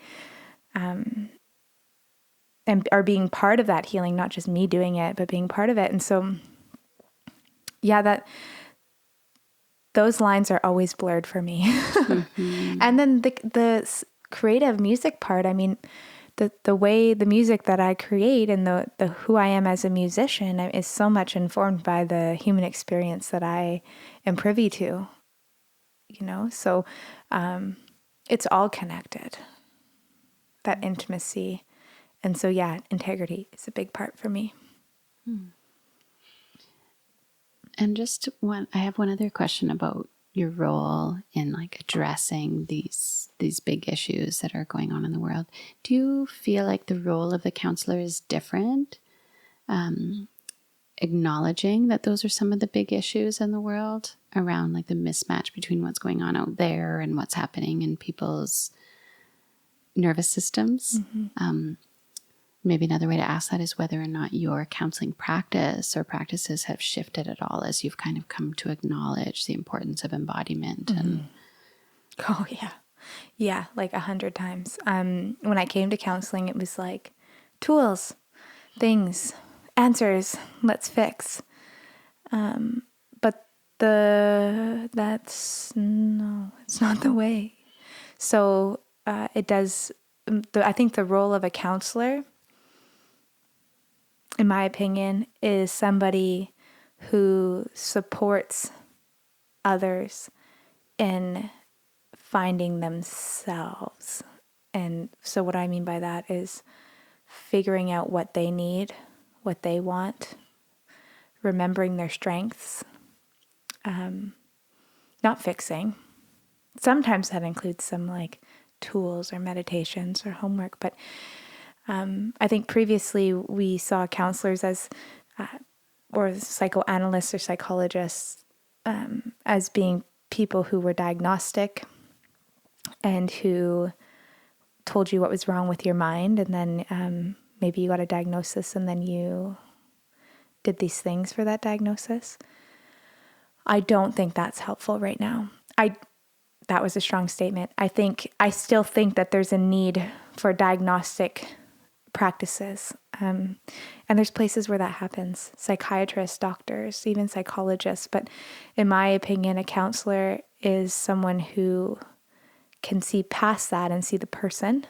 and are being part of that healing, not just me doing it, but being part of it. And so, yeah, those lines are always blurred for me. Mm-hmm. And then the creative music part, I mean, the way the music that I create and the who I am as a musician is so much informed by the human experience that I am privy to, so it's all connected, that intimacy. And so, yeah, integrity is a big part for me. And I have one other question about your role in like addressing these big issues that are going on in the world. Do you feel like the role of the counselor is different? Acknowledging that those are some of the big issues in the world around like the mismatch between what's going on out there and what's happening in people's nervous systems. Maybe another way to ask that is whether or not your counseling practice or practices have shifted at all as you've kind of come to acknowledge the importance of embodiment. And oh yeah, like 100 times. When I came to counseling, it was like tools, things, answers, let's fix. But it's not the way. So it does. I think the role of a counselor, in my opinion, is somebody who supports others in finding themselves. And so what I mean by that is figuring out what they need, what they want, remembering their strengths, not fixing. Sometimes that includes some like tools or meditations or homework, but I think previously we saw counselors as, or psychoanalysts or psychologists, as being people who were diagnostic and who told you what was wrong with your mind. And then maybe you got a diagnosis and then you did these things for that diagnosis. I don't think that's helpful right now. That was a strong statement. I still think that there's a need for diagnostic practices. And there's places where that happens. Psychiatrists, doctors, even psychologists. But in my opinion, a counselor is someone who can see past that and see the person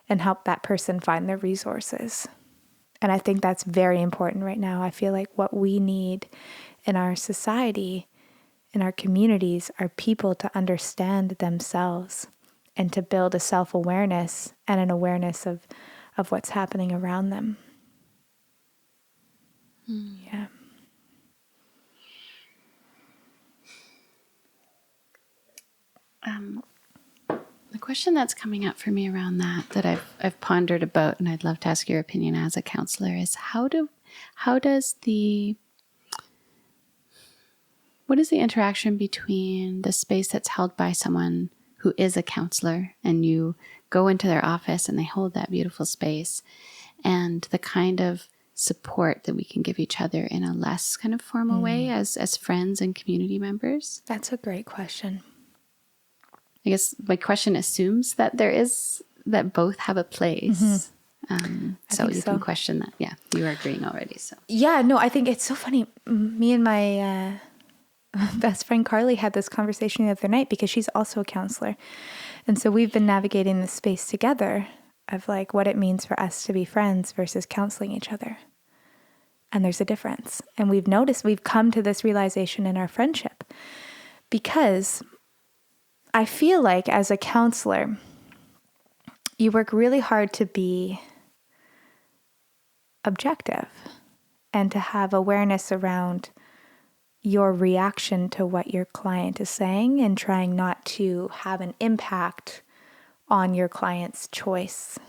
and help that person find their resources. And I think that's very important right now. I feel like what we need in our society, in our communities, are people to understand themselves and to build a self-awareness and an awareness of what's happening around them. Yeah. The question that's coming up for me around that I've pondered about, and I'd love to ask your opinion as a counselor, is what is the interaction between the space that's held by someone who is a counselor and you go into their office and they hold that beautiful space, and the kind of support that we can give each other in a less kind of formal way as friends and community members? That's a great question. I guess my question assumes that that both have a place. So you can question that. Yeah, you are agreeing already. So yeah, no, I think it's so funny. Me and my best friend Carly had this conversation the other night because she's also a counselor. And so we've been navigating this space together of like what it means for us to be friends versus counseling each other. And there's a difference. And we've come to this realization in our friendship because I feel like as a counselor, you work really hard to be objective and to have awareness around your reaction to what your client is saying and trying not to have an impact on your client's choice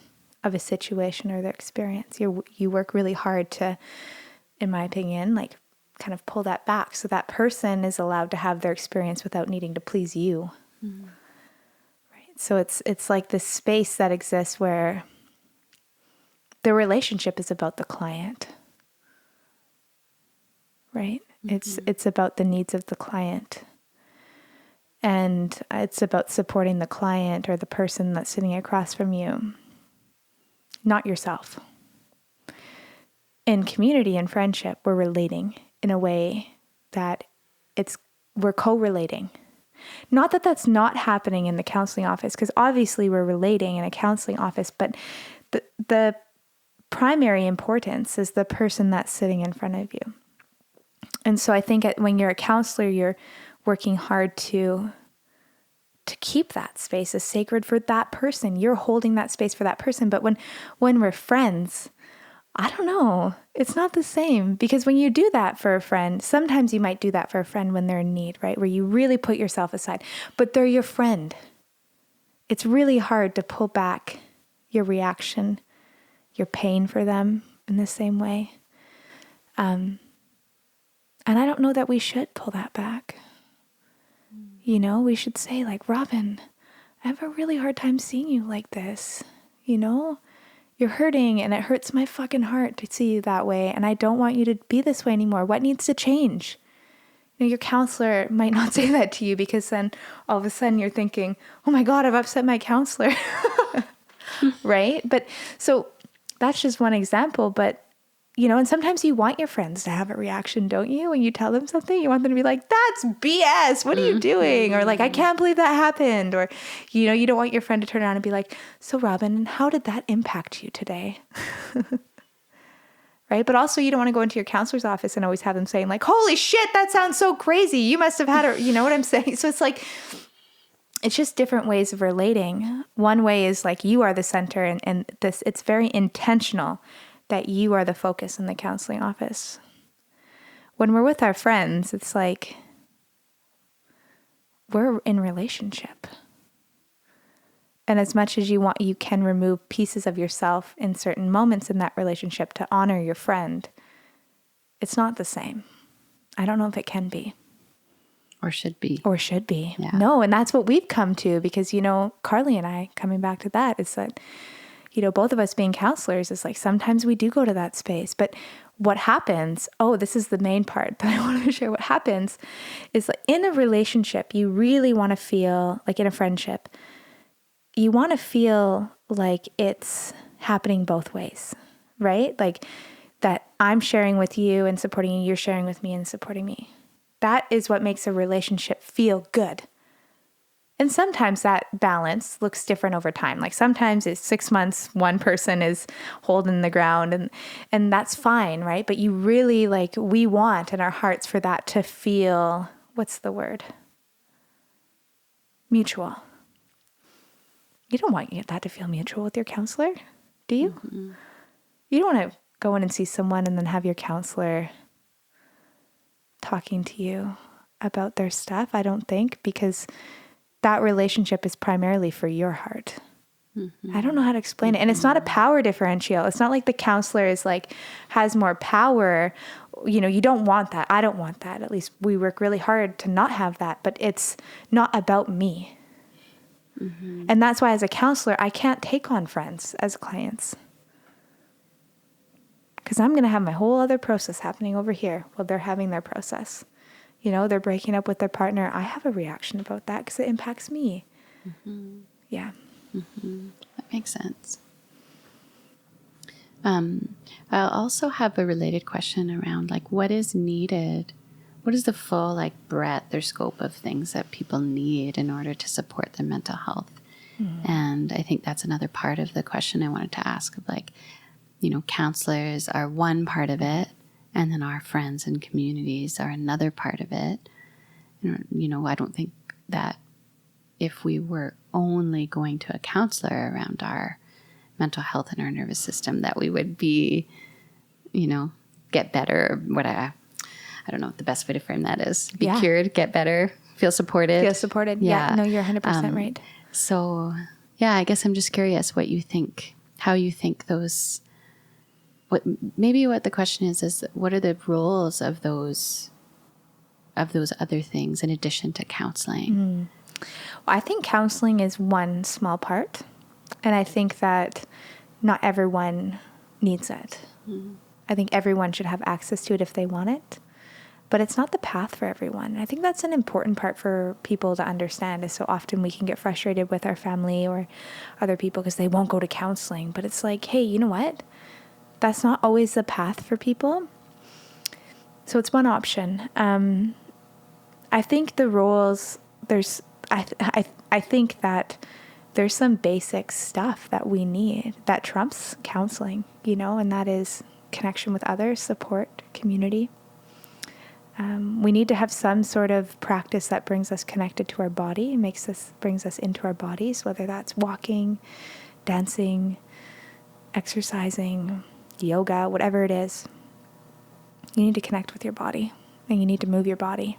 of a situation or their experience. You work really hard to, in my opinion, like kind of pull that back so that person is allowed to have their experience without needing to please you. Right. So it's like this space that exists where the relationship is about the client. right? It's about the needs of the client. And it's about supporting the client or the person that's sitting across from you, not yourself. In community and friendship, we're relating in a way that we're co-relating. Not that that's not happening in the counseling office, because obviously we're relating in a counseling office, but the primary importance is the person that's sitting in front of you. And so I think when you're a counselor, you're working hard to keep that space as sacred for that person. You're holding that space for that person. But when we're friends, I don't know, it's not the same, because when you do that for a friend, sometimes you might do that for a friend when they're in need, right? Where you really put yourself aside, but they're your friend. It's really hard to pull back your reaction, your pain for them in the same way. And I don't know that we should pull that back. You know, we should say like, Robyn, I have a really hard time seeing you like this. You know, you're hurting and it hurts my fucking heart to see you that way. And I don't want you to be this way anymore. What needs to change? You know, your counselor might not say that to you, because then all of a sudden you're thinking, oh my God, I've upset my counselor. Right? But so that's just one example. But you know, and sometimes you want your friends to have a reaction, don't you? When you tell them something, you want them to be like, that's BS. What are you doing? Or like, I can't believe that happened. Or, you know, you don't want your friend to turn around and be like, so Robyn, how did that impact you today? Right? But also you don't want to go into your counselor's office and always have them saying like, holy shit, that sounds so crazy. You must have had you know what I'm saying? So it's like, it's just different ways of relating. One way is like, you are the center, and this, it's very intentional that you are the focus in the counseling office. When we're with our friends, it's like we're in relationship. And as much as you want, you can remove pieces of yourself in certain moments in that relationship to honor your friend. It's not the same. I don't know if it can be. Or should be. Or should be. Yeah. No, and that's what we've come to, because, you know, Carly and I, coming back to that, is that, you know, both of us being counselors, is like sometimes we do go to that space. But what happens, this is the main part that I want to share. What happens is like in a relationship, you really want to feel like, in a friendship, you want to feel like it's happening both ways, right? Like that I'm sharing with you and supporting you, you're sharing with me and supporting me. That is what makes a relationship feel good. And sometimes that balance looks different over time. Like sometimes it's 6 months, one person is holding the ground, and that's fine, right? But you really we want in our hearts for that to feel, what's the word? Mutual. You don't want that to feel mutual with your counselor, do you? Mm-hmm. You don't want to go in and see someone and then have your counselor talking to you about their stuff, I don't think, because that relationship is primarily for your heart. Mm-hmm. I don't know how to explain it. And it's not a power differential. It's not like the counselor is has more power. You know, you don't want that. I don't want that. At least we work really hard to not have that, but it's not about me. Mm-hmm. And that's why as a counselor, I can't take on friends as clients, because I'm going to have my whole other process happening over here while they're having their process. You know, they're breaking up with their partner. I have a reaction about that because it impacts me. Mm-hmm. Yeah. Mm-hmm. That makes sense. I'll also have a related question around what is needed? What is the full breadth or scope of things that people need in order to support their mental health? Mm-hmm. And I think that's another part of the question I wanted to ask of counselors are one part of it, and then our friends and communities are another part of it. You know, I don't think that if we were only going to a counselor around our mental health and our nervous system, that we would be, get better. I don't know what the best way to frame that is. Be cured, get better, feel supported. Feel supported. Yeah. No, you're 100% right. So, I guess I'm just curious what you think, how you think those... What the question is what are the roles of those other things in addition to counseling? Well, I think counseling is one small part, and I think that not everyone needs it. I think everyone should have access to it if they want it. but it's not the path for everyone. And I think that's an important part for people to understand, is so often we can get frustrated with our family or other people because they won't go to counseling. But it's like, hey, you know what? That's not always the path for people. So it's one option. I think the roles, I think that there's some basic stuff that we need that trumps counseling, and that is connection with others, support, community. We need to have some sort of practice that brings us connected to our body, brings us into our bodies, whether that's walking, dancing, exercising, yoga, whatever it is. You need to connect with your body, and you need to move your body.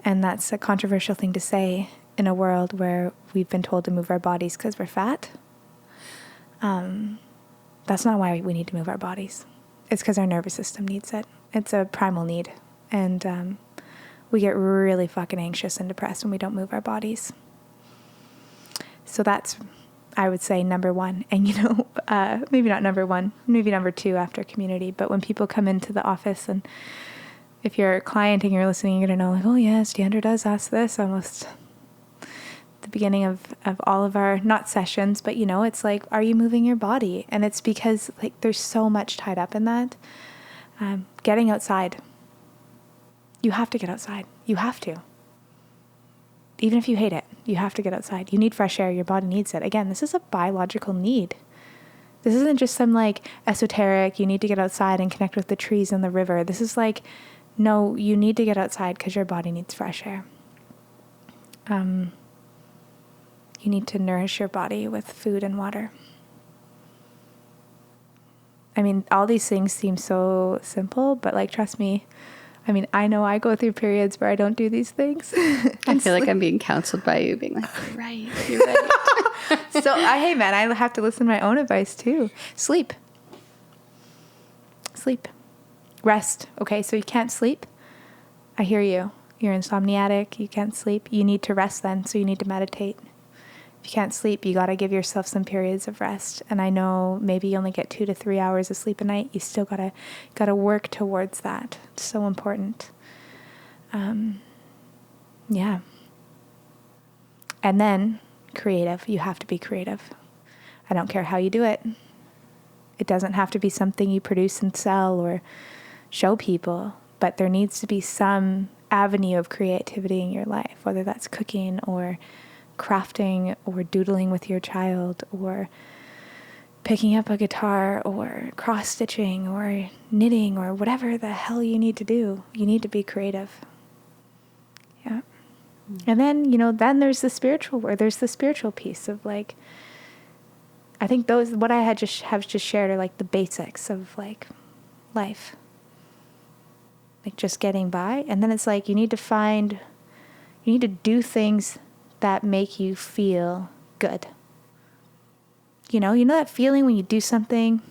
And that's a controversial thing to say in a world where we've been told to move our bodies because we're fat. That's not why we need to move our bodies. It's because our nervous system needs it. It's a primal need. And we get really fucking anxious and depressed when we don't move our bodies. So that's, I would say, number one. And, maybe not number one, maybe number two after community. But when people come into the office, and if you're a client and you're listening, you're going to know, like, oh, yes, Deandra does ask this almost the beginning of all of our, not sessions, but, it's like, are you moving your body? And it's because, like, there's so much tied up in that. Getting outside. You have to get outside. You have to. Even if you hate it, you have to get outside. You need fresh air. Your body needs it. Again, this is a biological need. This isn't just some like esoteric, you need to get outside and connect with the trees and the river. This is like, no, you need to get outside because your body needs fresh air. You need to nourish your body with food and water. I mean, all these things seem so simple, but like, trust me, I mean, I know I go through periods where I don't do these things. I feel like I'm being counseled by you, being like, you're right. So, hey man, I have to listen to my own advice too. Sleep. Rest. Okay, so you can't sleep. I hear you. You're insomniatic. You can't sleep. You need to rest then, so you need to meditate. If you can't sleep, you got to give yourself some periods of rest. And I know maybe you only get 2 to 3 hours of sleep a night. You still gotta work towards that. It's so important. Yeah. And then creative. You have to be creative. I don't care how you do it. It doesn't have to be something you produce and sell or show people, but there needs to be some avenue of creativity in your life, whether that's cooking or crafting or doodling with your child or picking up a guitar or cross-stitching or knitting or whatever the hell you need to do. You need to be creative. Yeah. And then, then there's the spiritual word. There's the spiritual piece of like, I think what I have just shared are like the basics of like life. Like just getting by. And then it's like, you need to do things that make you feel good. You know that feeling when you do something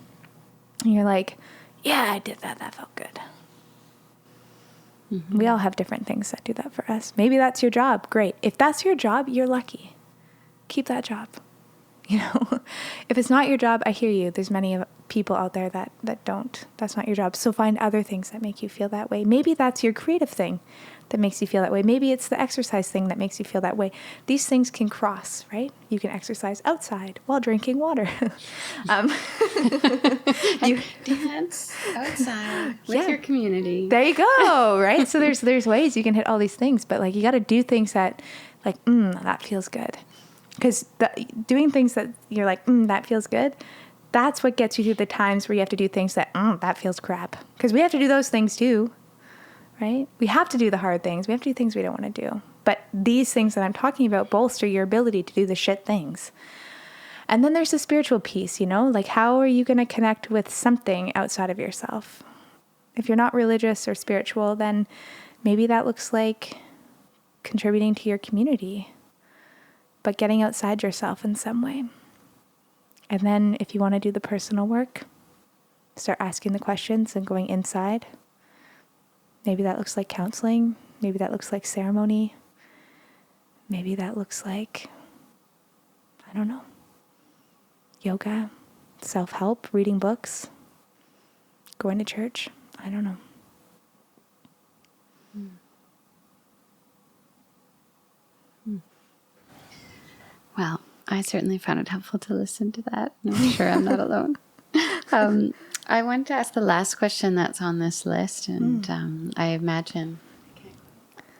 and you're like, yeah, I did that. That felt good. Mm-hmm. We all have different things that do that for us. Maybe that's your job. Great. If that's your job, you're lucky. Keep that job. If it's not your job, I hear you. There's many people out there that don't. That's not your job. So find other things that make you feel that way. Maybe that's your creative thing that makes you feel that way. Maybe it's the exercise thing that makes you feel that way. These things can cross, right? You can exercise outside while drinking water. You dance outside with your community. There you go, right? So there's ways you can hit all these things, but like you got to do things that like, that feels good. Because doing things that you're like, that feels good, that's what gets you through the times where you have to do things that, that feels crap. Because we have to do those things too, right? We have to do the hard things. We have to do things we don't want to do. But these things that I'm talking about bolster your ability to do the shit things. And then there's the spiritual piece, like how are you going to connect with something outside of yourself? If you're not religious or spiritual, then maybe that looks like contributing to your community, but getting outside yourself in some way. And then if you want to do the personal work, start asking the questions and going inside. Maybe that looks like counseling. Maybe that looks like ceremony. Maybe that looks like, I don't know, yoga, self-help, reading books, going to church. I don't know. Well, I certainly found it helpful to listen to that. I'm sure I'm not alone. I wanted to ask the last question that's on this list, and I imagine I can't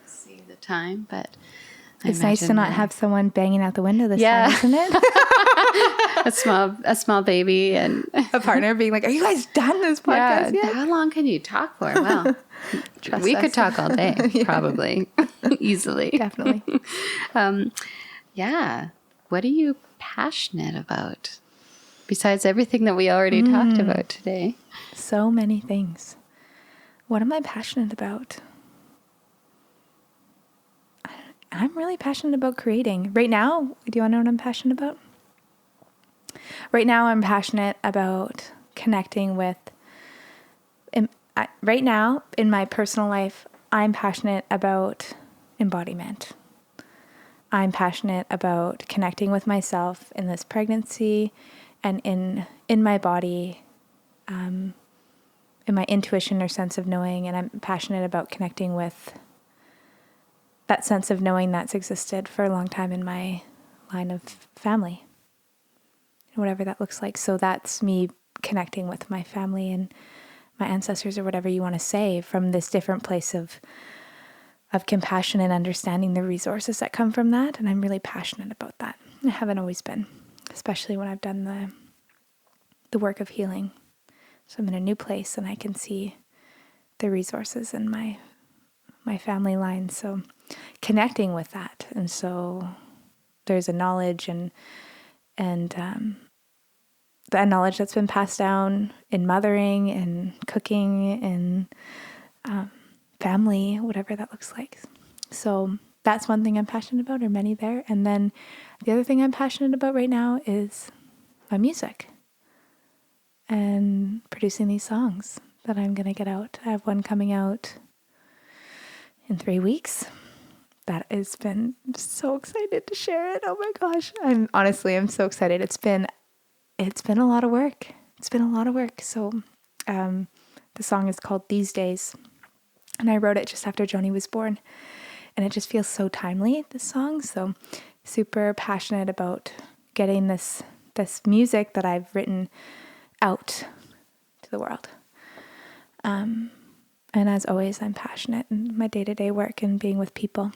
see the time, but It's nice to not have someone banging out the window this time, isn't it? a small baby and a partner being like, "Are you guys done this podcast yet?" How long can you talk for? Well, we could talk all day, probably, easily, definitely. What are you passionate about? Besides everything that we already talked about today. So many things. What am I passionate about? I'm really passionate about creating. Right now, do you want to know what I'm passionate about? Right now, I'm passionate about connecting with... right now, in my personal life, I'm passionate about embodiment. I'm passionate about connecting with myself in this pregnancy and in my body, in my intuition or sense of knowing. And I'm passionate about connecting with that sense of knowing that's existed for a long time in my line of family, whatever that looks like. So that's me connecting with my family and my ancestors, or whatever you want to say, from this different place of compassion and understanding the resources that come from that. And I'm really passionate about that. I haven't always been, especially when I've done the work of healing. So I'm in a new place and I can see the resources in my family line. So connecting with that. And so there's a knowledge and that knowledge that's been passed down in mothering and cooking and family, whatever that looks like. So that's one thing I'm passionate about, or many there. And then the other thing I'm passionate about right now is my music and producing these songs that I'm going to get out. I have one coming out in 3 weeks. That has been so excited to share it. Oh my gosh. I'm so excited. It's been a lot of work. So the song is called These Days. And I wrote it just after Joni was born. And it just feels so timely, this song. So super passionate about getting this music that I've written out to the world. And as always, I'm passionate in my day-to-day work and being with people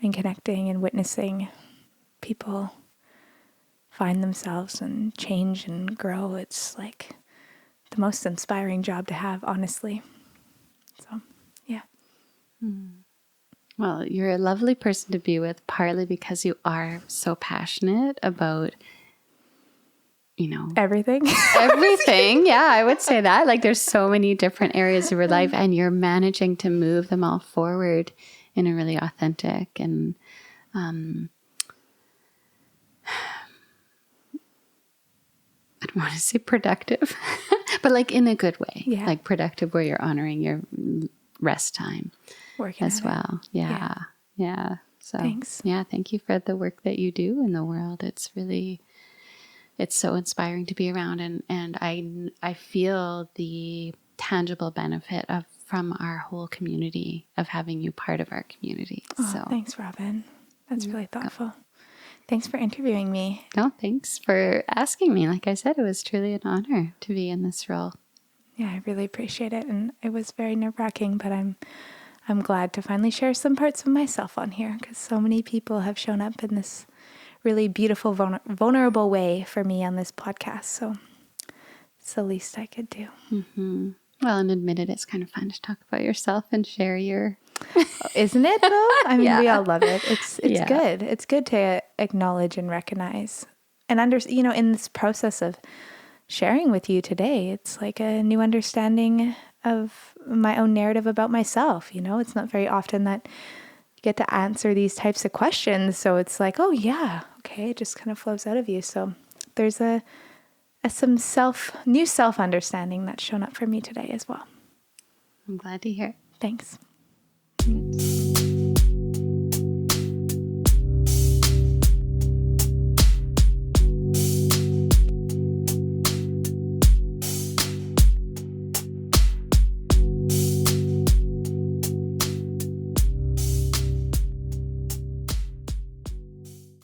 and connecting and witnessing people find themselves and change and grow. It's like the most inspiring job to have, honestly. So, yeah. Well, you're a lovely person to be with, partly because you are so passionate about, everything. Yeah, I would say that. Like, there's so many different areas of your life, and you're managing to move them all forward in a really authentic and I don't want to say productive, but like in a good way. Yeah. Like productive where you're honoring your rest time Working as well. Yeah. So thanks. Yeah, thank you for the work that you do in the world. It's so inspiring to be around, and I feel the tangible benefit from our whole community, of having you part of our community. Oh, thanks, Robyn. That's really thoughtful. Thanks for interviewing me. No, thanks for asking me. Like I said, it was truly an honor to be in this role. Yeah, I really appreciate it. And it was very nerve-wracking, but I'm glad to finally share some parts of myself on here, because so many people have shown up in this really beautiful, vulnerable way for me on this podcast. So it's the least I could do. Mm-hmm. Well, and admit it, it's kind of fun to talk about yourself and share your... Isn't it, though? I mean, we all love it. It's good. It's good to acknowledge and recognize. And in this process of sharing with you today, it's like a new understanding of my own narrative about myself. It's not very often that you get to answer these types of questions. So it's like, oh yeah, okay, it just kind of flows out of you. So there's some new self-understanding that's shown up for me today as well. I'm glad to hear it. Thanks.